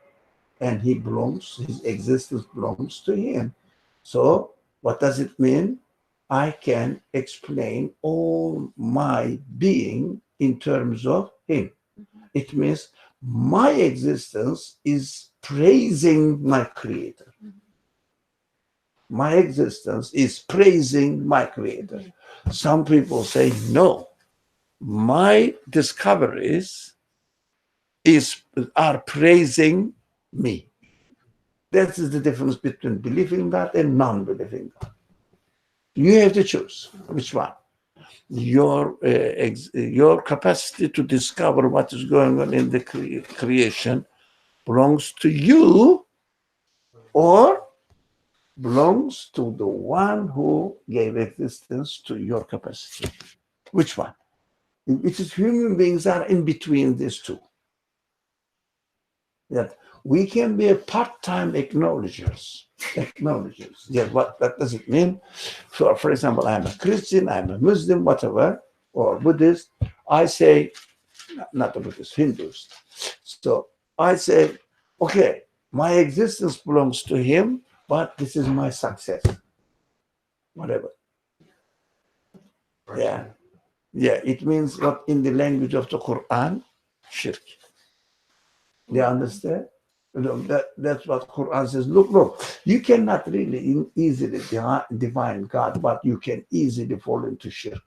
Speaker 1: and his existence belongs to him. So what does it mean? I can explain all my being in terms of him. It means my existence is praising my creator. My existence is praising my creator. Some people say, no, my discoveries are praising me. That is the difference between believing God and non-believing God. You have to choose which one. Your capacity to discover what is going on in the creation belongs to you, or belongs to the one who gave existence to your capacity. Which one? It is human beings are in between these two. That we can be a part-time acknowledgers. Yeah, what does it mean? For example, I'm a Christian, I'm a Muslim, whatever, or Buddhist. I say, not a Buddhist, Hindus. So I say, okay, my existence belongs to him, but this is my success. Whatever. Yeah. It means what in the language of the Quran, shirk. Do you understand? That's what Quran says. Look, you cannot really easily divine God, but you can easily fall into shirk.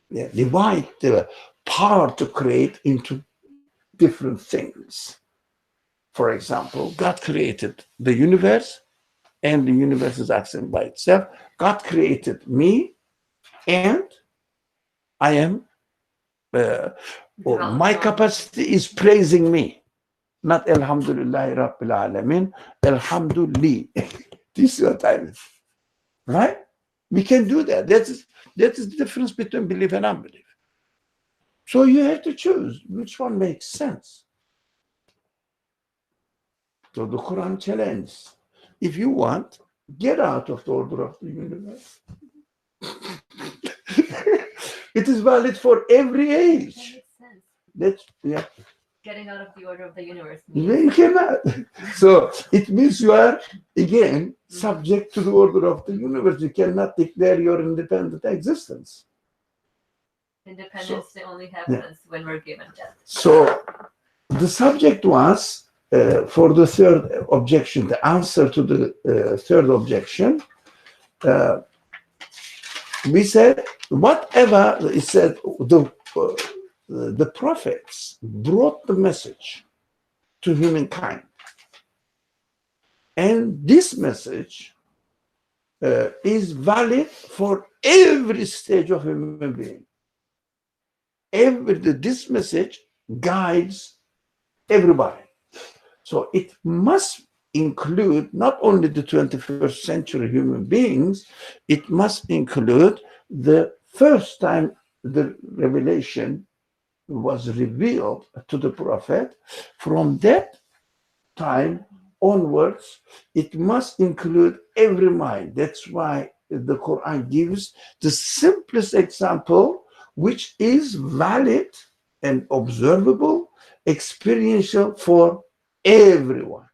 Speaker 1: Yeah, divide the power to create into different things. For example, God created the universe, and the universe is acting by itself. God created me, and I am, my capacity is praising me. Not Alhamdulillah Rabbil Alameen, Alhamdulillah. This is what I mean. Right? We can do that. That is the difference between belief and unbelief. So you have to choose which one makes sense. So the Quran challenges. If you want, get out of the order of the universe. It is valid for every age.
Speaker 4: That makes sense.
Speaker 1: That's yeah.
Speaker 4: Getting out of the order of the universe
Speaker 1: You
Speaker 4: means
Speaker 1: cannot. So it means you are again subject to the order of the universe. You cannot declare your independent existence.
Speaker 4: independence only happens when we're given that.
Speaker 1: So the subject was for the third objection, the answer to the third objection. We said whatever it said, the prophets brought the message to humankind, and this message is valid for every stage of human being. This message guides everybody. So it must include not only the 21st century human beings, it must include the first time the revelation was revealed to the prophet. From that time onwards, it must include every mind. That's why the Quran gives the simplest example, which is valid and observable, experiential for everyone.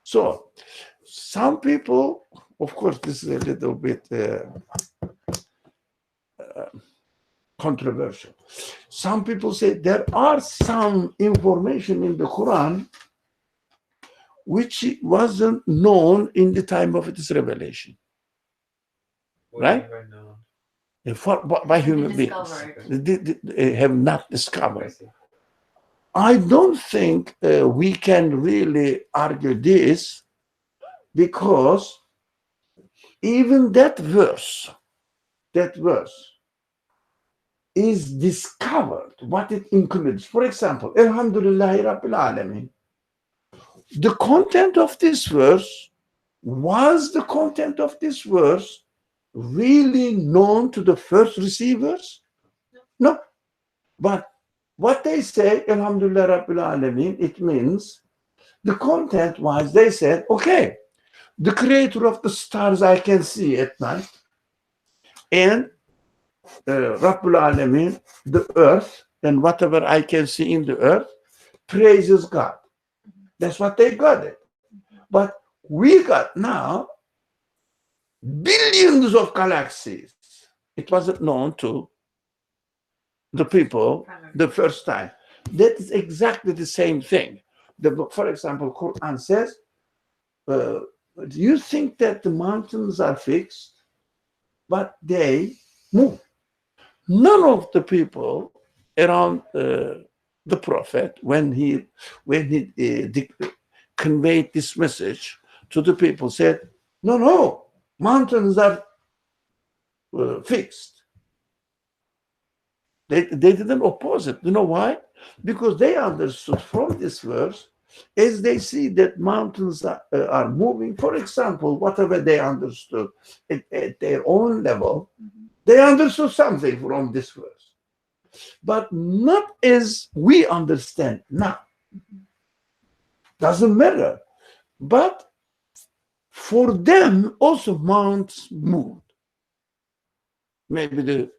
Speaker 1: So some people, of course, this is a little bit controversial. Some people say there are some information in the Quran which wasn't known in the time of its revelation. Right? By human beings. They have not discovered. I don't think we can really argue this, because even that verse is discovered, what it includes. For example, Alhamdulillah Rabbil Alameen. The content of this verse, was the content of this verse really known to the first receivers? No. But what they say, Alhamdulillah Rabbil Alameen, it means the content was, they said, okay, the creator of the stars I can see at night, and Rabbil Alameen, the earth, and whatever I can see in the earth, praises God. That's what they got it. But we got now billions of galaxies. It wasn't known to the people the first time. That is exactly the same thing. For example, Quran says, do you think that the mountains are fixed, but they move? None of the people around the prophet, when he conveyed this message to the people, said, no, mountains are fixed. They didn't oppose it. You know why? Because they understood from this verse, as they see that mountains are moving, for example, whatever they understood at their own level, they understood something from this verse. But not as we understand now. Doesn't matter. But for them, also mountains moved. Maybe the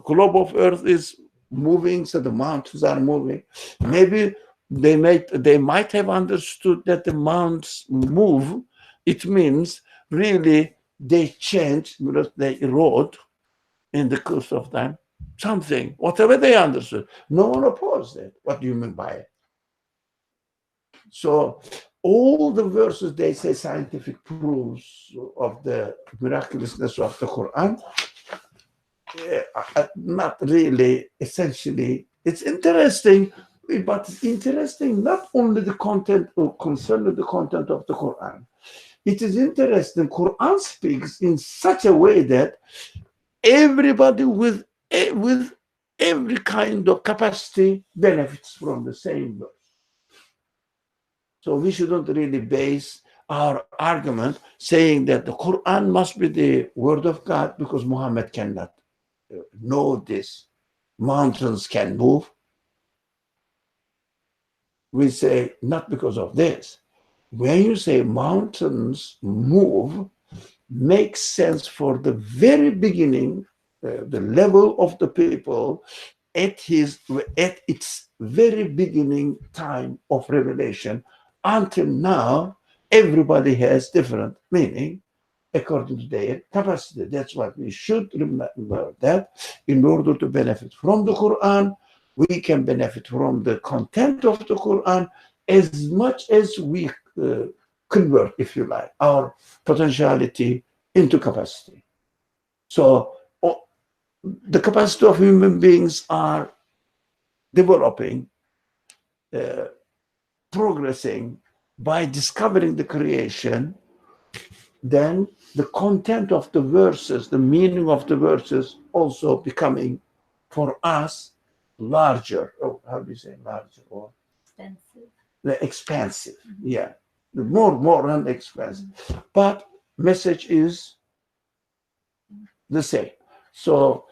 Speaker 1: globe of Earth is moving, so the mountains are moving. Maybe they might have understood that the mountains move. It means really they change, because they erode in the course of time. Something, whatever they understood. No one opposed it. What do you mean by it? So all the verses they say scientific proofs of the miraculousness of the Quran, not really. Essentially, it's interesting, but it's interesting not only the content or concerning the content of the Quran. It is interesting. Quran speaks in such a way that everybody with every kind of capacity benefits from the same verse. So we shouldn't really base our argument saying that the Quran must be the word of God because Muhammad cannot know this. Mountains can move. We say not because of this. When you say mountains move, makes sense for the very beginning, the level of the people at its very beginning time of revelation. Until now, everybody has different meaning according to their capacity. That's what we should remember, that in order to benefit from the Quran, we can benefit from the content of the Quran as much as we convert, if you like, our potentiality into capacity. So the capacity of human beings are developing, progressing by discovering the creation. Then the content of the verses, the meaning of the verses also becoming for us larger. Oh, how do you say larger? Or
Speaker 4: Expensive.
Speaker 1: the expansive. Yeah, the more and expansive. But message is the same. So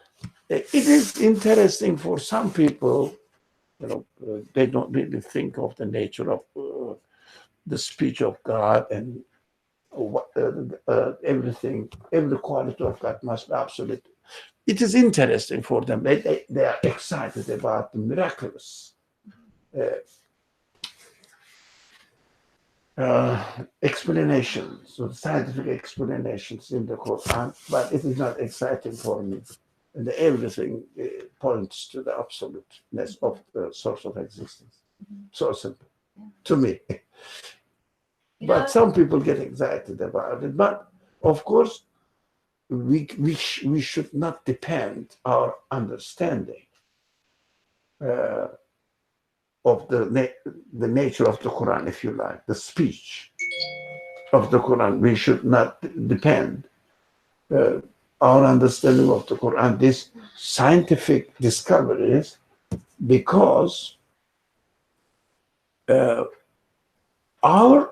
Speaker 1: it is interesting for some people. They don't really think of the nature of the speech of God and everything, every quality of God must be absolute. It is interesting for them. They are excited about the miraculous explanations, or scientific explanations in the Quran, but it is not exciting for me. And everything points to the absoluteness of the source of existence. So simple to me. But some people get excited about it. But of course, we should not depend our understanding of the nature of the Quran, if you like, the speech of the Quran. We should not depend our understanding of the Quran, these scientific discoveries, because our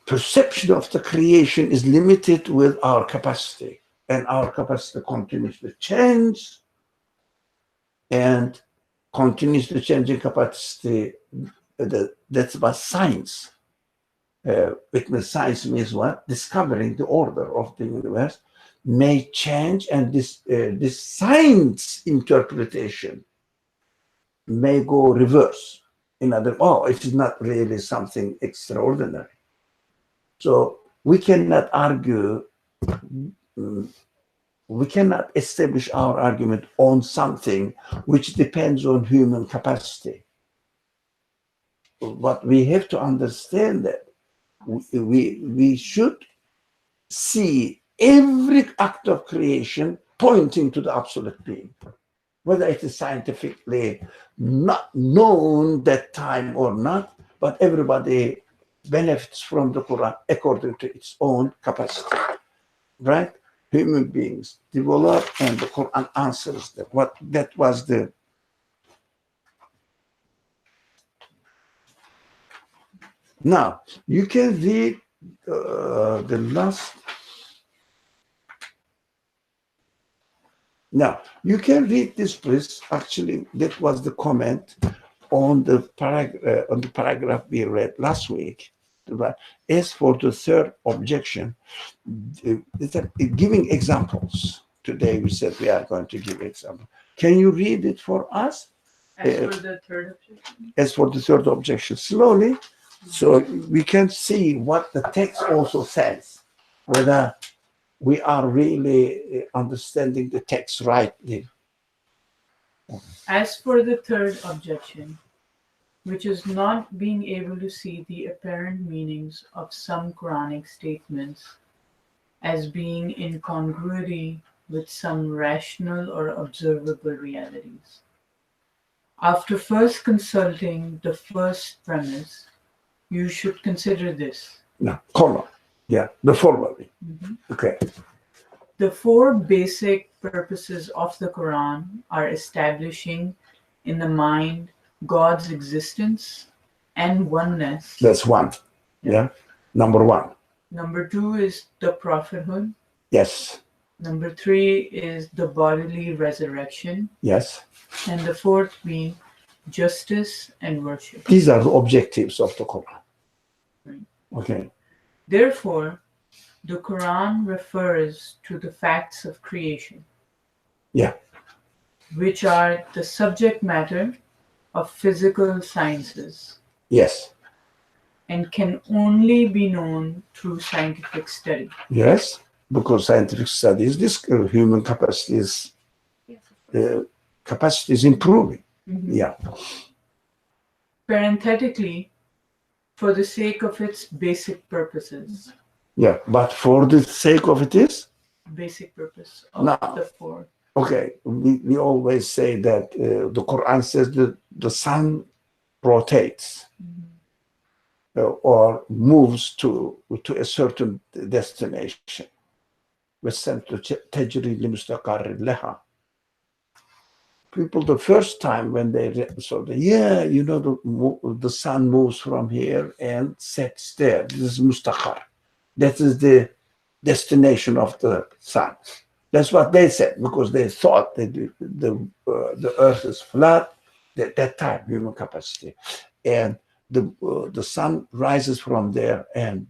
Speaker 1: perception of the creation is limited with our capacity, and our capacity continues to change, and continues to change in capacity. That's about science. Science means what? Discovering the order of the universe may change, and this science interpretation may go reverse. In other, it is not really something extraordinary. So we cannot argue, we cannot establish our argument on something which depends on human capacity. But we have to understand that we should see every act of creation pointing to the absolute being, whether it is scientifically not known that time or not, but everybody benefits from the Quran according to its own capacity, right? Human beings develop, and the Quran answers them. That was the now you can read the last. Now you can read this, please. Actually, that was the comment on the paragraph we read last week. As for the third objection, giving examples. Today we said we are going to give examples. Can you read it for us?
Speaker 2: As for the third objection?
Speaker 1: As for the third objection, slowly, so we can see what the text also says, whether we are really understanding the text rightly.
Speaker 2: As for the third objection, which is not being able to see the apparent meanings of some Quranic statements as being in congruity with some rational or observable realities. After first consulting the first premise, you should consider this.
Speaker 1: No, comma. Yeah, the following. Okay.
Speaker 2: The four basic purposes of the Quran are establishing in the mind God's existence and oneness.
Speaker 1: That's one. Yeah. Number one.
Speaker 2: Number two is the prophethood.
Speaker 1: Yes.
Speaker 2: Number three is the bodily resurrection.
Speaker 1: Yes.
Speaker 2: And the fourth being justice and worship.
Speaker 1: These are the objectives of the Quran.
Speaker 2: Right.
Speaker 1: Okay.
Speaker 2: Therefore, the Quran refers to the facts of creation.
Speaker 1: Yeah.
Speaker 2: Which are the subject matter of physical sciences.
Speaker 1: Yes.
Speaker 2: And can only be known through scientific study.
Speaker 1: Yes, because scientific studies, this human capacity is improving. Yeah.
Speaker 2: Parenthetically, for the sake of its basic purposes.
Speaker 1: Yeah, but for the sake of it is?
Speaker 2: Basic purpose of the four.
Speaker 1: Okay, we always say that the Quran says that the sun rotates or moves to a certain destination. People, the first time when they saw the sun moves from here and sets there. This is mustaqar. That is the destination of the sun. That's what they said, because they thought that the earth is flat at that time, human capacity. And the sun rises from there and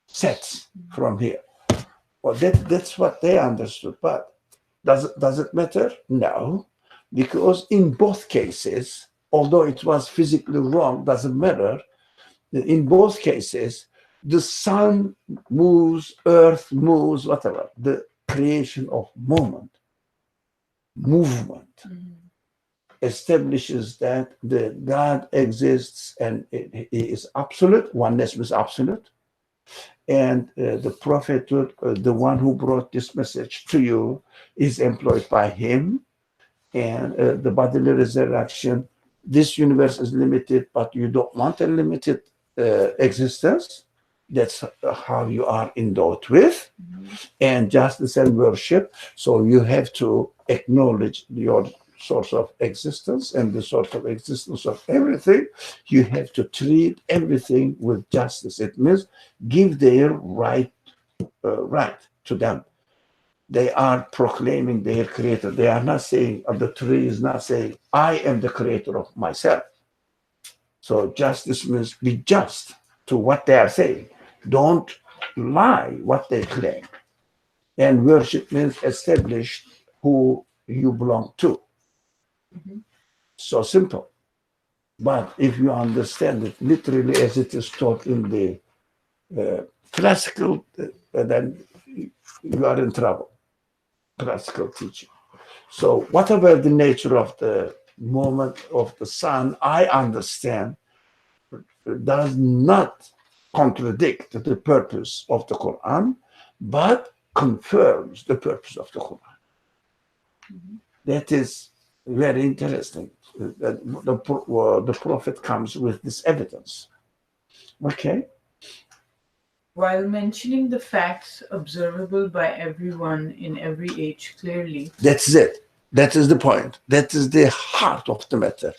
Speaker 1: sets from here. Well, that's what they understood. But does it matter? No, because in both cases, although it was physically wrong, doesn't matter. In both cases, the sun moves, earth moves, whatever. The creation of movement establishes that the God exists and he is absolute. Oneness is absolute. And the prophethood, the one who brought this message to you, is employed by him. And the bodily resurrection, this universe is limited, but you don't want a limited existence. That's how you are endowed with. And justice and worship. So you have to acknowledge your source of existence and the source of existence of everything. You have to treat everything with justice. It means give their right to them. They are proclaiming their creator. They are not saying, the tree is not saying, I am the creator of myself. So justice means be just to what they are saying. Don't lie what they claim. And worship means establish who you belong to. So simple. But if you understand it literally as it is taught in the classical, then you are in trouble. Classical teaching. So whatever the nature of the movement of the sun, I understand, does not contradict the purpose of the Quran, but confirms the purpose of the Quran. That is very interesting. The Prophet comes with this evidence. Okay.
Speaker 2: While mentioning the facts observable by everyone in every age clearly.
Speaker 1: That's it. That is the point. That is the heart of the matter.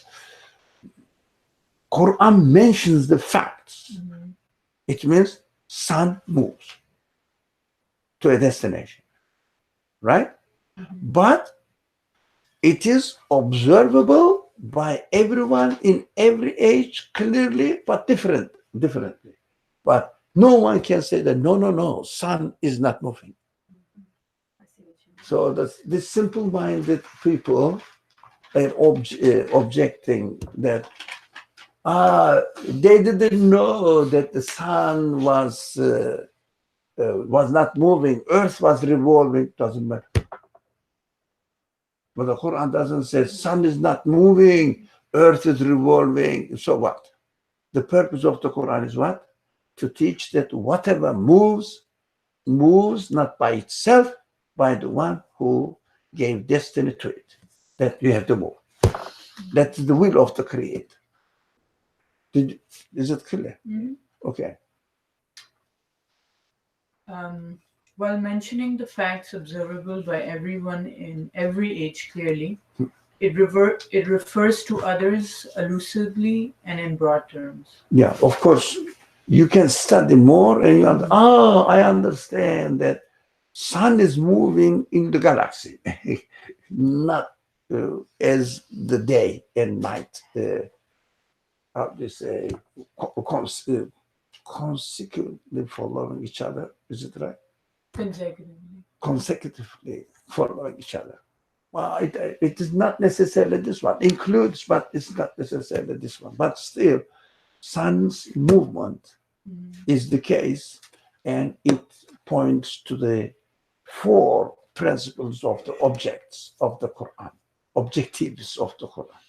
Speaker 1: Quran mentions the facts. It means sun moves to a destination, right? But it is observable by everyone in every age clearly, but differently. But no one can say that, no, sun is not moving. So this simple-minded people are objecting that they didn't know that the sun was not moving, earth was revolving, doesn't matter. But the Quran doesn't say sun is not moving, earth is revolving. So what? The purpose of the Quran is what? To teach that whatever moves, moves not by itself, by the one who gave destiny to it. That you have to move. That's the will of the Creator. Is it clear?
Speaker 2: Mhm.
Speaker 1: Okay.
Speaker 2: While mentioning the facts observable by everyone in every age clearly, it refers to others allusively and in broad terms.
Speaker 1: Yeah, of course. You can study more and you I understand that sun is moving in the galaxy, not as the day and night. How do you say? Consecutively following each other. Is it right?
Speaker 2: Consecutively.
Speaker 1: Consecutively following each other. Well, it is not necessarily this one. Includes, but it's not necessarily this one. But still, sun's movement is the case, and it points to the four principles of the objects of the Quran, objectives of the Quran.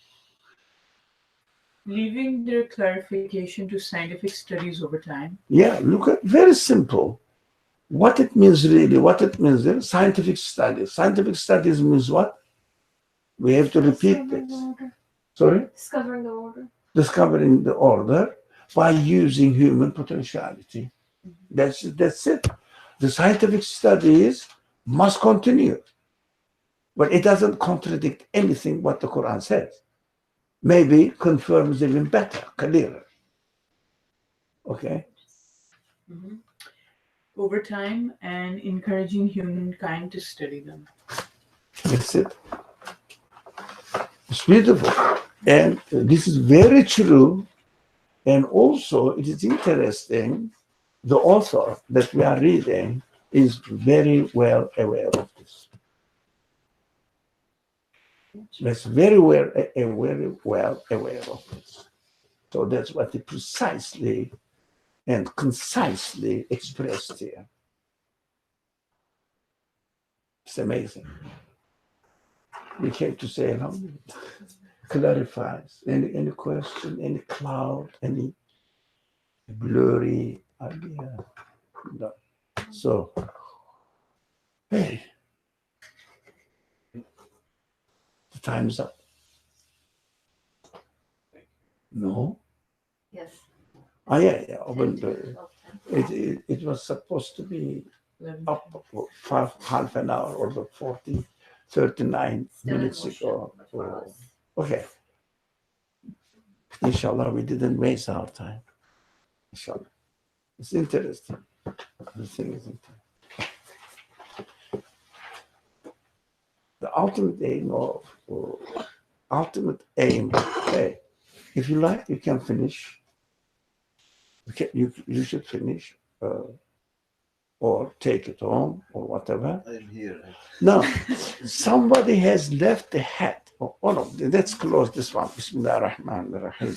Speaker 2: Leaving their clarification to scientific studies over time.
Speaker 1: Yeah, look at very simple. What it means really, what it means there, scientific studies. Scientific studies means what? We have to repeat this. Sorry?
Speaker 6: Discovering the order.
Speaker 1: Discovering the order by using human potentiality. That's it. The scientific studies must continue. But it doesn't contradict anything what the Quran says. Maybe confirms even better, clearer. Okay?
Speaker 2: Over time and encouraging humankind to study them.
Speaker 1: That's it. It's beautiful. And this is very true. And also, it is interesting, the author that we are reading is very well aware of this. That's very well aware of this. So that's what he precisely and concisely expressed here. It's amazing. We came to say, clarifies. Any question, any cloud, any blurry idea. No. So, hey, the time's up. No?
Speaker 4: Yes.
Speaker 1: Oh, yeah. It was supposed to be up for half an hour or 39 minutes ago. Okay. Inshallah, we didn't waste our time. Inshallah. It's interesting. The thing is interesting. The ultimate aim, hey, if you like, you can finish. You should finish or take it home or whatever.
Speaker 3: I'm here.
Speaker 1: No, somebody has left the hat. Let's close this one. Bismillah ar-Rahman ar-Rahim.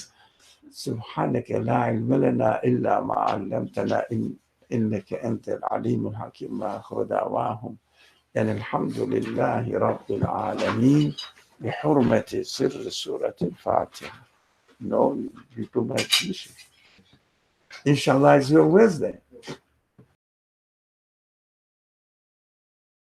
Speaker 1: سبحانك لا علم لنا إلا ما علمتنا إنك أنت العليم الحكيم وآخر دعواهم أن الحمد لله رب العالمين بحرمة سر سورة الفاتحة. No, you do my permission. Inshallah, it's your Wednesday.